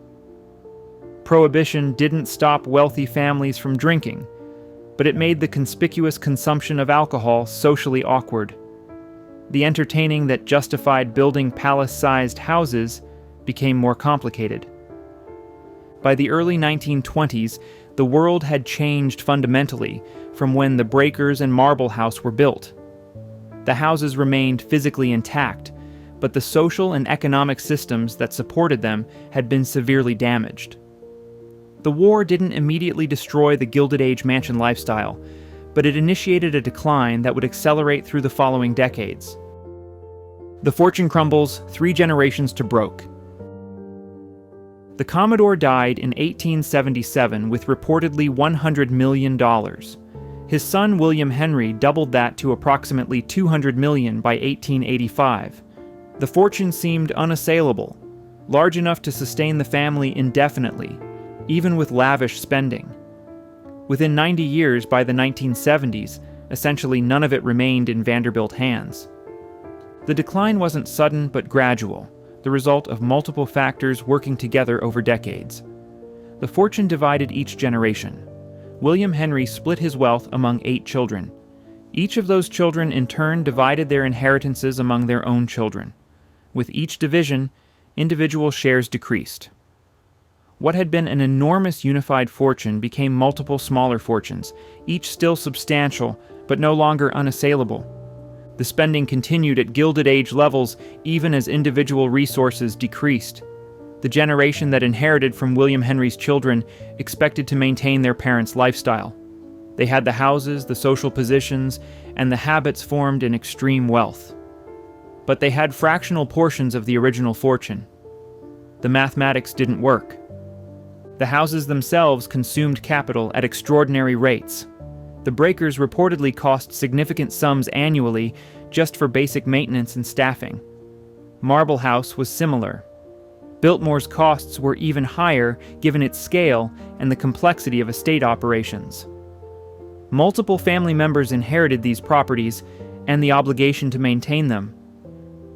[SPEAKER 1] Prohibition didn't stop wealthy families from drinking, but it made the conspicuous consumption of alcohol socially awkward. The entertaining that justified building palace-sized houses became more complicated. By the early 1920s, the world had changed fundamentally from when the breakers and Marble House were built. The houses remained physically intact, but the social and economic systems that supported them had been severely damaged. The war didn't immediately destroy the Gilded Age mansion lifestyle, but it initiated a decline that would accelerate through the following decades. The fortune crumbles 3 generations to broke. The Commodore died in 1877 with reportedly $100 million. His son William Henry doubled that to approximately $200 million by 1885. The fortune seemed unassailable, large enough to sustain the family indefinitely, even with lavish spending. Within 90 years, by the 1970s, essentially none of it remained in Vanderbilt hands. The decline wasn't sudden but gradual, the result of multiple factors working together over decades. The fortune divided each generation. William Henry split his wealth among 8 children. Each of those children in turn divided their inheritances among their own children. With each division, individual shares decreased. What had been an enormous unified fortune became multiple smaller fortunes, each still substantial, but no longer unassailable. The spending continued at Gilded Age levels even as individual resources decreased. The generation that inherited from William Henry's children expected to maintain their parents' lifestyle. They had the houses, the social positions, and the habits formed in extreme wealth. But they had fractional portions of the original fortune. The mathematics didn't work. The houses themselves consumed capital at extraordinary rates. The breakers reportedly cost significant sums annually just for basic maintenance and staffing. Marble House was similar. Biltmore's costs were even higher given its scale and the complexity of estate operations. Multiple family members inherited these properties and the obligation to maintain them.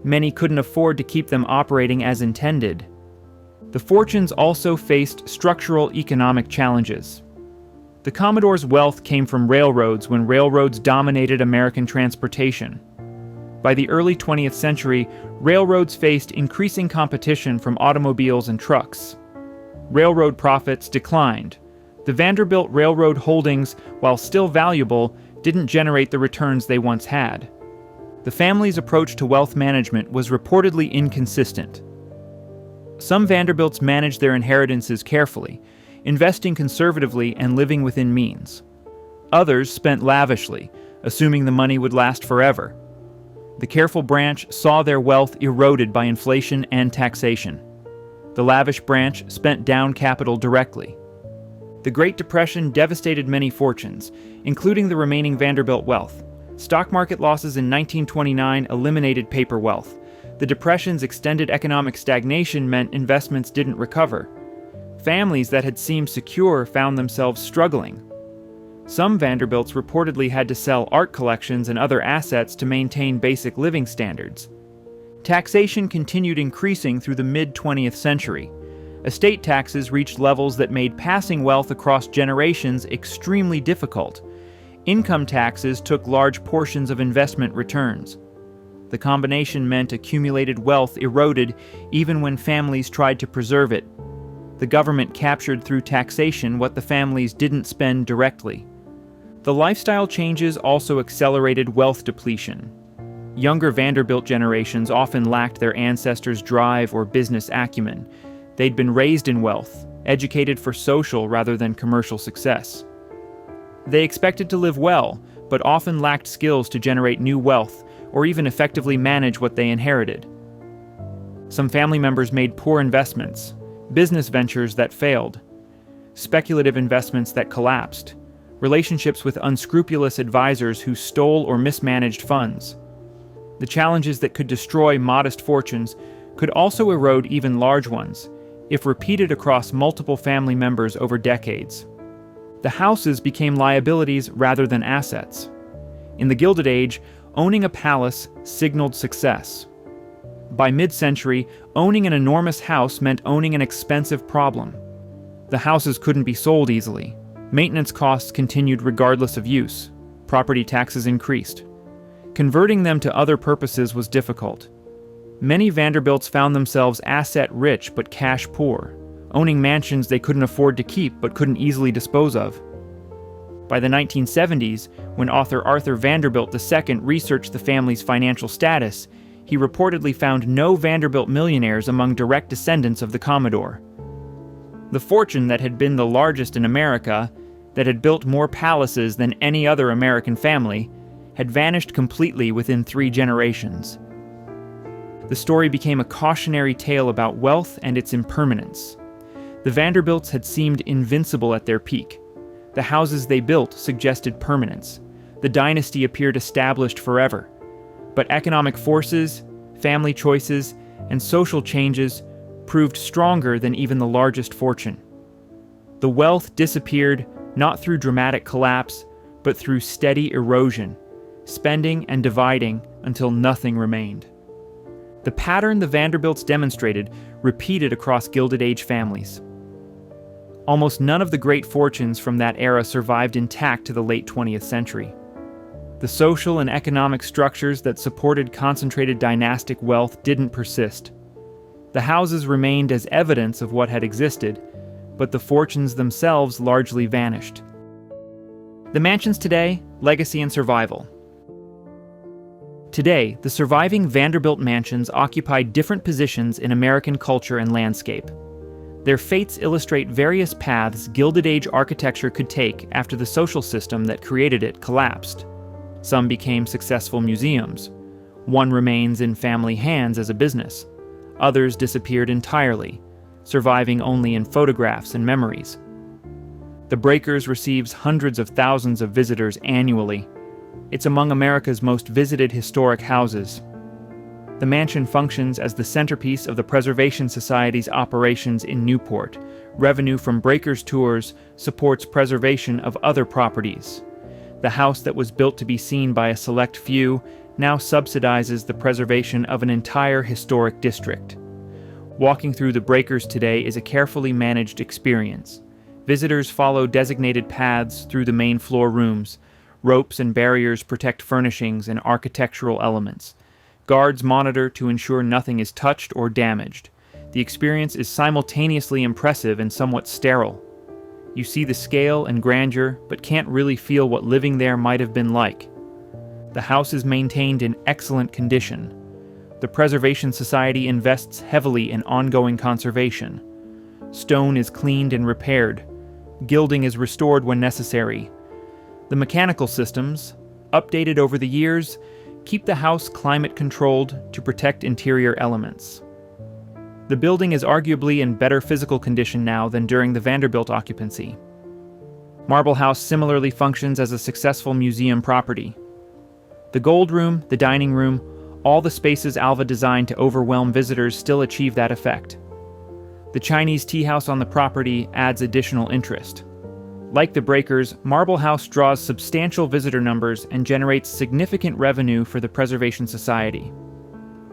[SPEAKER 1] Many couldn't afford to keep them operating as intended. The fortunes also faced structural economic challenges. The Commodore's wealth came from railroads when railroads dominated American transportation. By the early 20th century, railroads faced increasing competition from automobiles and trucks. Railroad profits declined. The Vanderbilt Railroad holdings, while still valuable, didn't generate the returns they once had. The family's approach to wealth management was reportedly inconsistent. Some Vanderbilts managed their inheritances carefully, investing conservatively and living within means. Others spent lavishly, assuming the money would last forever. The careful branch saw their wealth eroded by inflation and taxation. The lavish branch spent down capital directly. The Great Depression devastated many fortunes, including the remaining Vanderbilt wealth. Stock market losses in 1929 eliminated paper wealth. The Depression's extended economic stagnation meant investments didn't recover. Families that had seemed secure found themselves struggling. Some Vanderbilts reportedly had to sell art collections and other assets to maintain basic living standards. Taxation continued increasing through the mid-20th century. Estate taxes reached levels that made passing wealth across generations extremely difficult. Income taxes took large portions of investment returns. The combination meant accumulated wealth eroded even when families tried to preserve it. The government captured through taxation what the families didn't spend directly. The lifestyle changes also accelerated wealth depletion. Younger Vanderbilt generations often lacked their ancestors' drive or business acumen. They'd been raised in wealth, educated for social rather than commercial success. They expected to live well, but often lacked skills to generate new wealth or even effectively manage what they inherited. Some family members made poor investments, business ventures that failed, speculative investments that collapsed, relationships with unscrupulous advisors who stole or mismanaged funds. The challenges that could destroy modest fortunes could also erode even large ones, if repeated across multiple family members over decades. The houses became liabilities rather than assets. In the Gilded Age, owning a palace signaled success. By mid-century, owning an enormous house meant owning an expensive problem. The houses couldn't be sold easily. Maintenance costs continued regardless of use. Property taxes increased. Converting them to other purposes was difficult. Many Vanderbilts found themselves asset-rich but cash-poor, owning mansions they couldn't afford to keep but couldn't easily dispose of. By the 1970s, when author Arthur Vanderbilt II researched the family's financial status, he reportedly found no Vanderbilt millionaires among direct descendants of the Commodore. The fortune that had been the largest in America, that had built more palaces than any other American family, had vanished completely within 3 generations. The story became a cautionary tale about wealth and its impermanence. The Vanderbilts had seemed invincible at their peak. The houses they built suggested permanence. The dynasty appeared established forever. But economic forces, family choices, and social changes proved stronger than even the largest fortune. The wealth disappeared not through dramatic collapse, but through steady erosion, spending and dividing until nothing remained. The pattern the Vanderbilts demonstrated repeated across Gilded Age families. Almost none of the great fortunes from that era survived intact to the late 20th century. The social and economic structures that supported concentrated dynastic wealth didn't persist. The houses remained as evidence of what had existed, but the fortunes themselves largely vanished. The mansions today, legacy and survival. Today, the surviving Vanderbilt mansions occupy different positions in American culture and landscape. Their fates illustrate various paths Gilded Age architecture could take after the social system that created it collapsed. Some became successful museums. One remains in family hands as a business. Others disappeared entirely, surviving only in photographs and memories. The Breakers receives hundreds of thousands of visitors annually. It's among America's most visited historic houses. The mansion functions as the centerpiece of the Preservation Society's operations in Newport. Revenue from Breakers tours supports preservation of other properties. The house that was built to be seen by a select few now subsidizes the preservation of an entire historic district. Walking through the Breakers today is a carefully managed experience. Visitors follow designated paths through the main floor rooms. Ropes and barriers protect furnishings and architectural elements. Guards monitor to ensure nothing is touched or damaged. The experience is simultaneously impressive and somewhat sterile. You see the scale and grandeur, but can't really feel what living there might have been like. The house is maintained in excellent condition. The Preservation Society invests heavily in ongoing conservation. Stone is cleaned and repaired. Gilding is restored when necessary. The mechanical systems, updated over the years, keep the house climate-controlled to protect interior elements. The building is arguably in better physical condition now than during the Vanderbilt occupancy. Marble House similarly functions as a successful museum property. The Gold Room, the dining room, all the spaces Alva designed to overwhelm visitors still achieve that effect. The Chinese tea house on the property adds additional interest. Like the Breakers, Marble House draws substantial visitor numbers and generates significant revenue for the Preservation Society.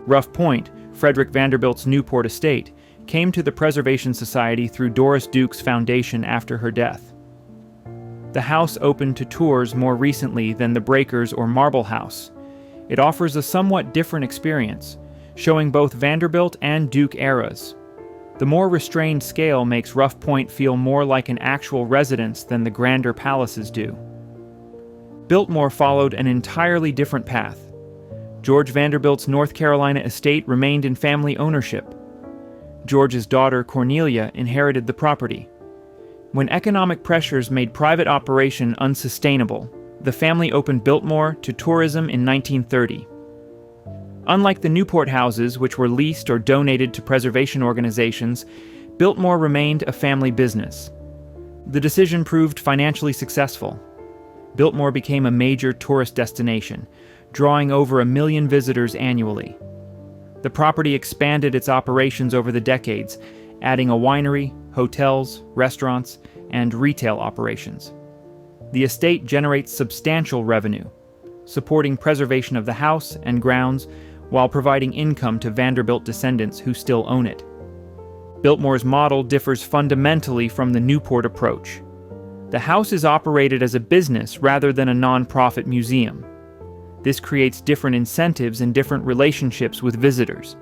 [SPEAKER 1] Rough Point, Frederick Vanderbilt's Newport estate, came to the Preservation Society through Doris Duke's foundation after her death. The house opened to tours more recently than the Breakers or Marble House. It offers a somewhat different experience, showing both Vanderbilt and Duke eras. The more restrained scale makes Rough Point feel more like an actual residence than the grander palaces do. Biltmore followed an entirely different path. George Vanderbilt's North Carolina estate remained in family ownership. George's daughter Cornelia inherited the property. When economic pressures made private operation unsustainable, the family opened Biltmore to tourism in 1930. Unlike the Newport houses, which were leased or donated to preservation organizations, Biltmore remained a family business. The decision proved financially successful. Biltmore became a major tourist destination, drawing over 1 million visitors annually. The property expanded its operations over the decades, adding a winery, hotels, restaurants, and retail operations. The estate generates substantial revenue, supporting preservation of the house and grounds while providing income to Vanderbilt descendants who still own it. Biltmore's model differs fundamentally from the Newport approach. The house is operated as a business rather than a non-profit museum. This creates different incentives and different relationships with visitors.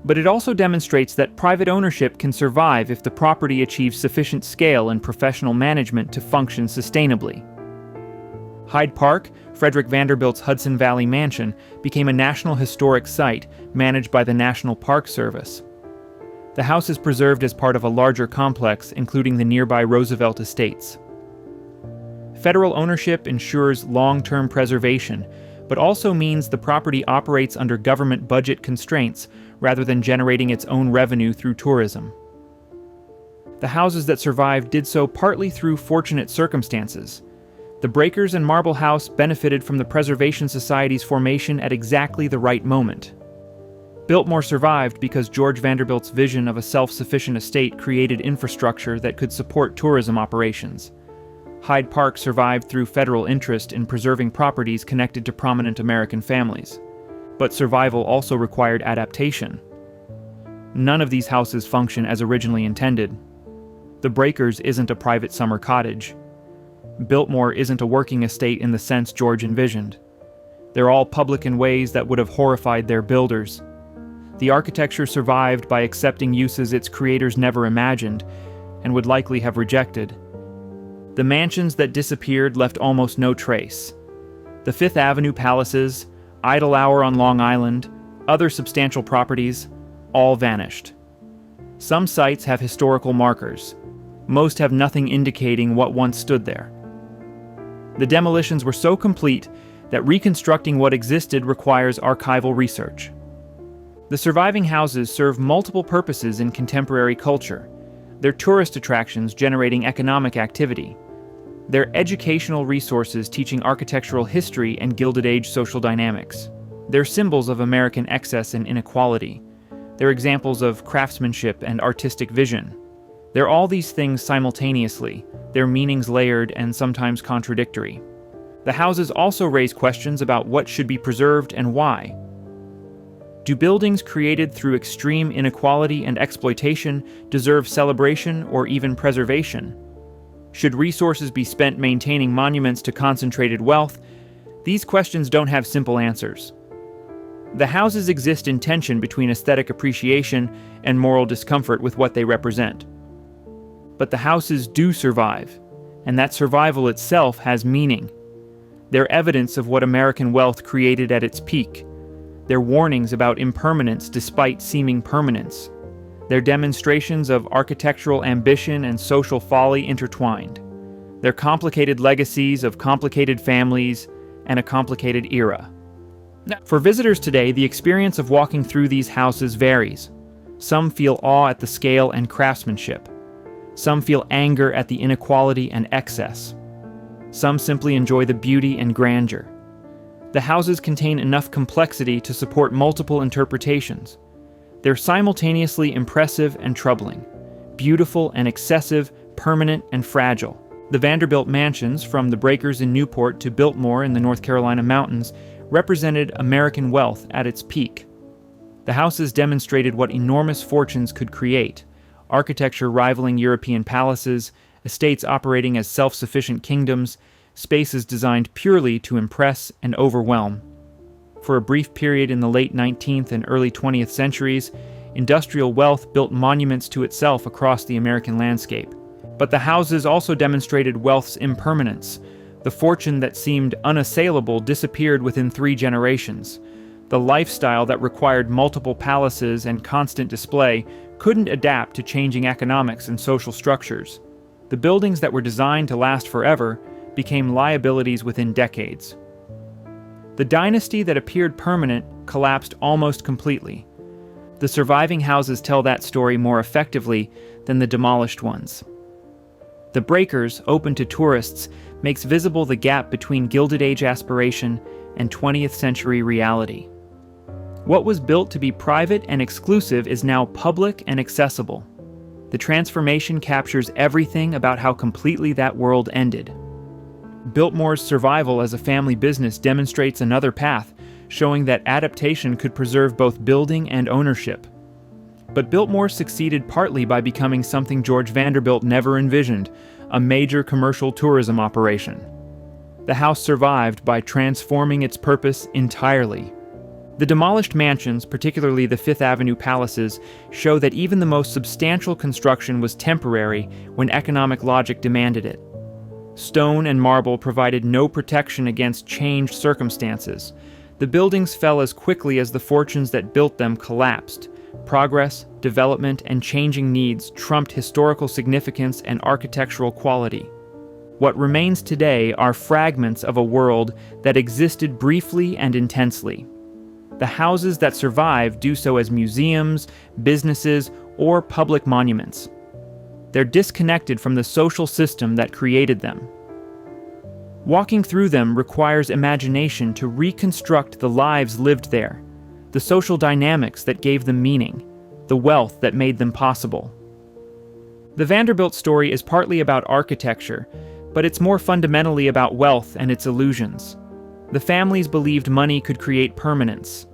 [SPEAKER 1] But it also demonstrates that private ownership can survive if the property achieves sufficient scale and professional management to function sustainably. Hyde Park, Frederick Vanderbilt's Hudson Valley mansion, became a National Historic Site managed by the National Park Service. The house is preserved as part of a larger complex, including the nearby Roosevelt Estates. Federal ownership ensures long-term preservation, but also means the property operates under government budget constraints rather than generating its own revenue through tourism. The houses that survived did so partly through fortunate circumstances. The Breakers and Marble House benefited from the Preservation Society's formation at exactly the right moment. Biltmore survived because George Vanderbilt's vision of a self-sufficient estate created infrastructure that could support tourism operations. Hyde Park survived through federal interest in preserving properties connected to prominent American families. But survival also required adaptation. None of these houses function as originally intended. The Breakers isn't a private summer cottage. Biltmore isn't a working estate in the sense George envisioned. They're all public in ways that would have horrified their builders. The architecture survived by accepting uses its creators never imagined, and would likely have rejected. The mansions that disappeared left almost no trace. The Fifth Avenue palaces, Idle Hour on Long Island, other substantial properties, all vanished. Some sites have historical markers. Most have nothing indicating what once stood there. The demolitions were so complete that reconstructing what existed requires archival research. The surviving houses serve multiple purposes in contemporary culture. They're tourist attractions generating economic activity. They're educational resources teaching architectural history and Gilded Age social dynamics. They're symbols of American excess and inequality. They're examples of craftsmanship and artistic vision. They're all these things simultaneously, their meanings layered and sometimes contradictory. The houses also raise questions about what should be preserved and why. Do buildings created through extreme inequality and exploitation deserve celebration or even preservation? Should resources be spent maintaining monuments to concentrated wealth? These questions don't have simple answers. The houses exist in tension between aesthetic appreciation and moral discomfort with what they represent. But the houses do survive, and that survival itself has meaning. They're evidence of what American wealth created at its peak. They're warnings about impermanence despite seeming permanence. They're demonstrations of architectural ambition and social folly intertwined. They're complicated legacies of complicated families and a complicated era. Now, for visitors today, the experience of walking through these houses varies. Some feel awe at the scale and craftsmanship. Some feel anger at the inequality and excess. Some simply enjoy the beauty and grandeur. The houses contain enough complexity to support multiple interpretations. They're simultaneously impressive and troubling, beautiful and excessive, permanent and fragile. The Vanderbilt mansions, from the Breakers in Newport to Biltmore in the North Carolina mountains, represented American wealth at its peak. The houses demonstrated what enormous fortunes could create: architecture rivaling European palaces, estates operating as self-sufficient kingdoms, spaces designed purely to impress and overwhelm. For a brief period in the late 19th and early 20th centuries, industrial wealth built monuments to itself across the American landscape. But the houses also demonstrated wealth's impermanence. The fortune that seemed unassailable disappeared within 3 generations. The lifestyle that required multiple palaces and constant display couldn't adapt to changing economics and social structures. The buildings that were designed to last forever became liabilities within decades. The dynasty that appeared permanent collapsed almost completely. The surviving houses tell that story more effectively than the demolished ones. The Breakers, open to tourists, makes visible the gap between Gilded Age aspiration and 20th century reality. What was built to be private and exclusive is now public and accessible. The transformation captures everything about how completely that world ended. Biltmore's survival as a family business demonstrates another path, showing that adaptation could preserve both building and ownership. But Biltmore succeeded partly by becoming something George Vanderbilt never envisioned: a major commercial tourism operation. The house survived by transforming its purpose entirely. The demolished mansions, particularly the Fifth Avenue palaces, show that even the most substantial construction was temporary when economic logic demanded it. Stone and marble provided no protection against changed circumstances. The buildings fell as quickly as the fortunes that built them collapsed. Progress, development, and changing needs trumped historical significance and architectural quality. What remains today are fragments of a world that existed briefly and intensely. The houses that survive do so as museums, businesses, or public monuments. They're disconnected from the social system that created them. Walking through them requires imagination to reconstruct the lives lived there, the social dynamics that gave them meaning, the wealth that made them possible. The Vanderbilt story is partly about architecture, but it's more fundamentally about wealth and its illusions. The families believed money could create permanence.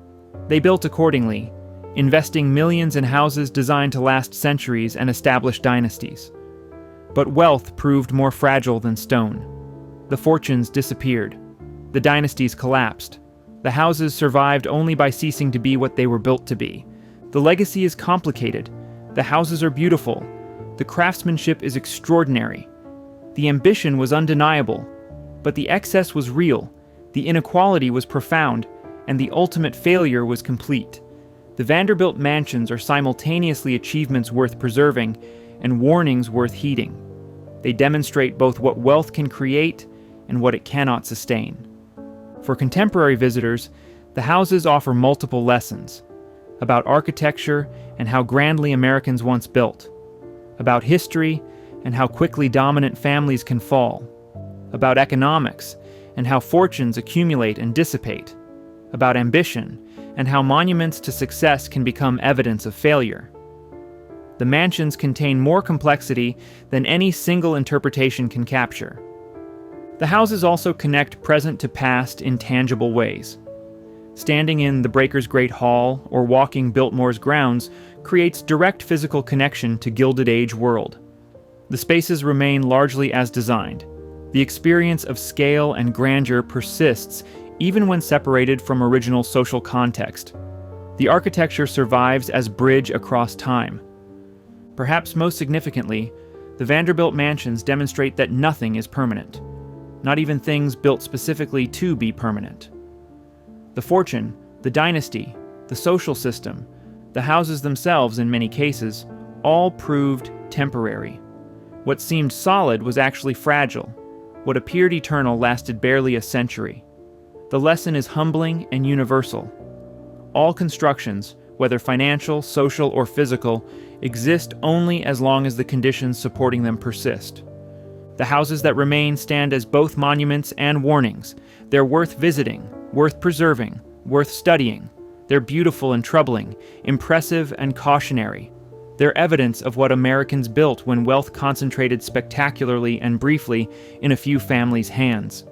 [SPEAKER 1] They built accordingly, investing millions in houses designed to last centuries and establish dynasties. But wealth proved more fragile than stone. The fortunes disappeared. The dynasties collapsed. The houses survived only by ceasing to be what they were built to be. The legacy is complicated. The houses are beautiful. The craftsmanship is extraordinary. The ambition was undeniable, but the excess was real. The inequality was profound, and the ultimate failure was complete. The Vanderbilt mansions are simultaneously achievements worth preserving and warnings worth heeding. They demonstrate both what wealth can create and what it cannot sustain. For contemporary visitors, the houses offer multiple lessons: about architecture and how grandly Americans once built, about history and how quickly dominant families can fall, about economics and how fortunes accumulate and dissipate, about ambition and how monuments to success can become evidence of failure. The mansions contain more complexity than any single interpretation can capture. The houses also connect present to past in tangible ways. Standing in the Breakers' Great Hall or walking Biltmore's grounds creates direct physical connection to Gilded Age world. The spaces remain largely as designed. The experience of scale and grandeur persists even when separated from original social context. The architecture survives as bridge across time. Perhaps most significantly, the Vanderbilt mansions demonstrate that nothing is permanent, not even things built specifically to be permanent. The fortune, the dynasty, the social system, the houses themselves in many cases, all proved temporary. What seemed solid was actually fragile. What appeared eternal lasted barely a century. The lesson is humbling and universal. All constructions, whether financial, social, or physical, exist only as long as the conditions supporting them persist. The houses that remain stand as both monuments and warnings. They're worth visiting, worth preserving, worth studying. They're beautiful and troubling, impressive and cautionary. They're evidence of what Americans built when wealth concentrated spectacularly and briefly in a few families' hands.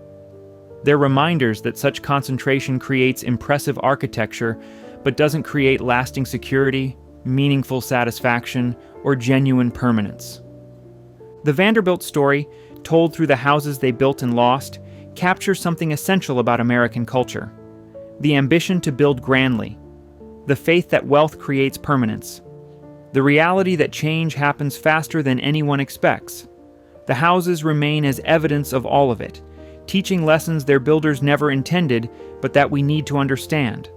[SPEAKER 1] They're reminders that such concentration creates impressive architecture, but doesn't create lasting security, meaningful satisfaction, or genuine permanence. The Vanderbilt story, told through the houses they built and lost, captures something essential about American culture: the ambition to build grandly, the faith that wealth creates permanence, the reality that change happens faster than anyone expects. The houses remain as evidence of all of it, teaching lessons their builders never intended, but that we need to understand.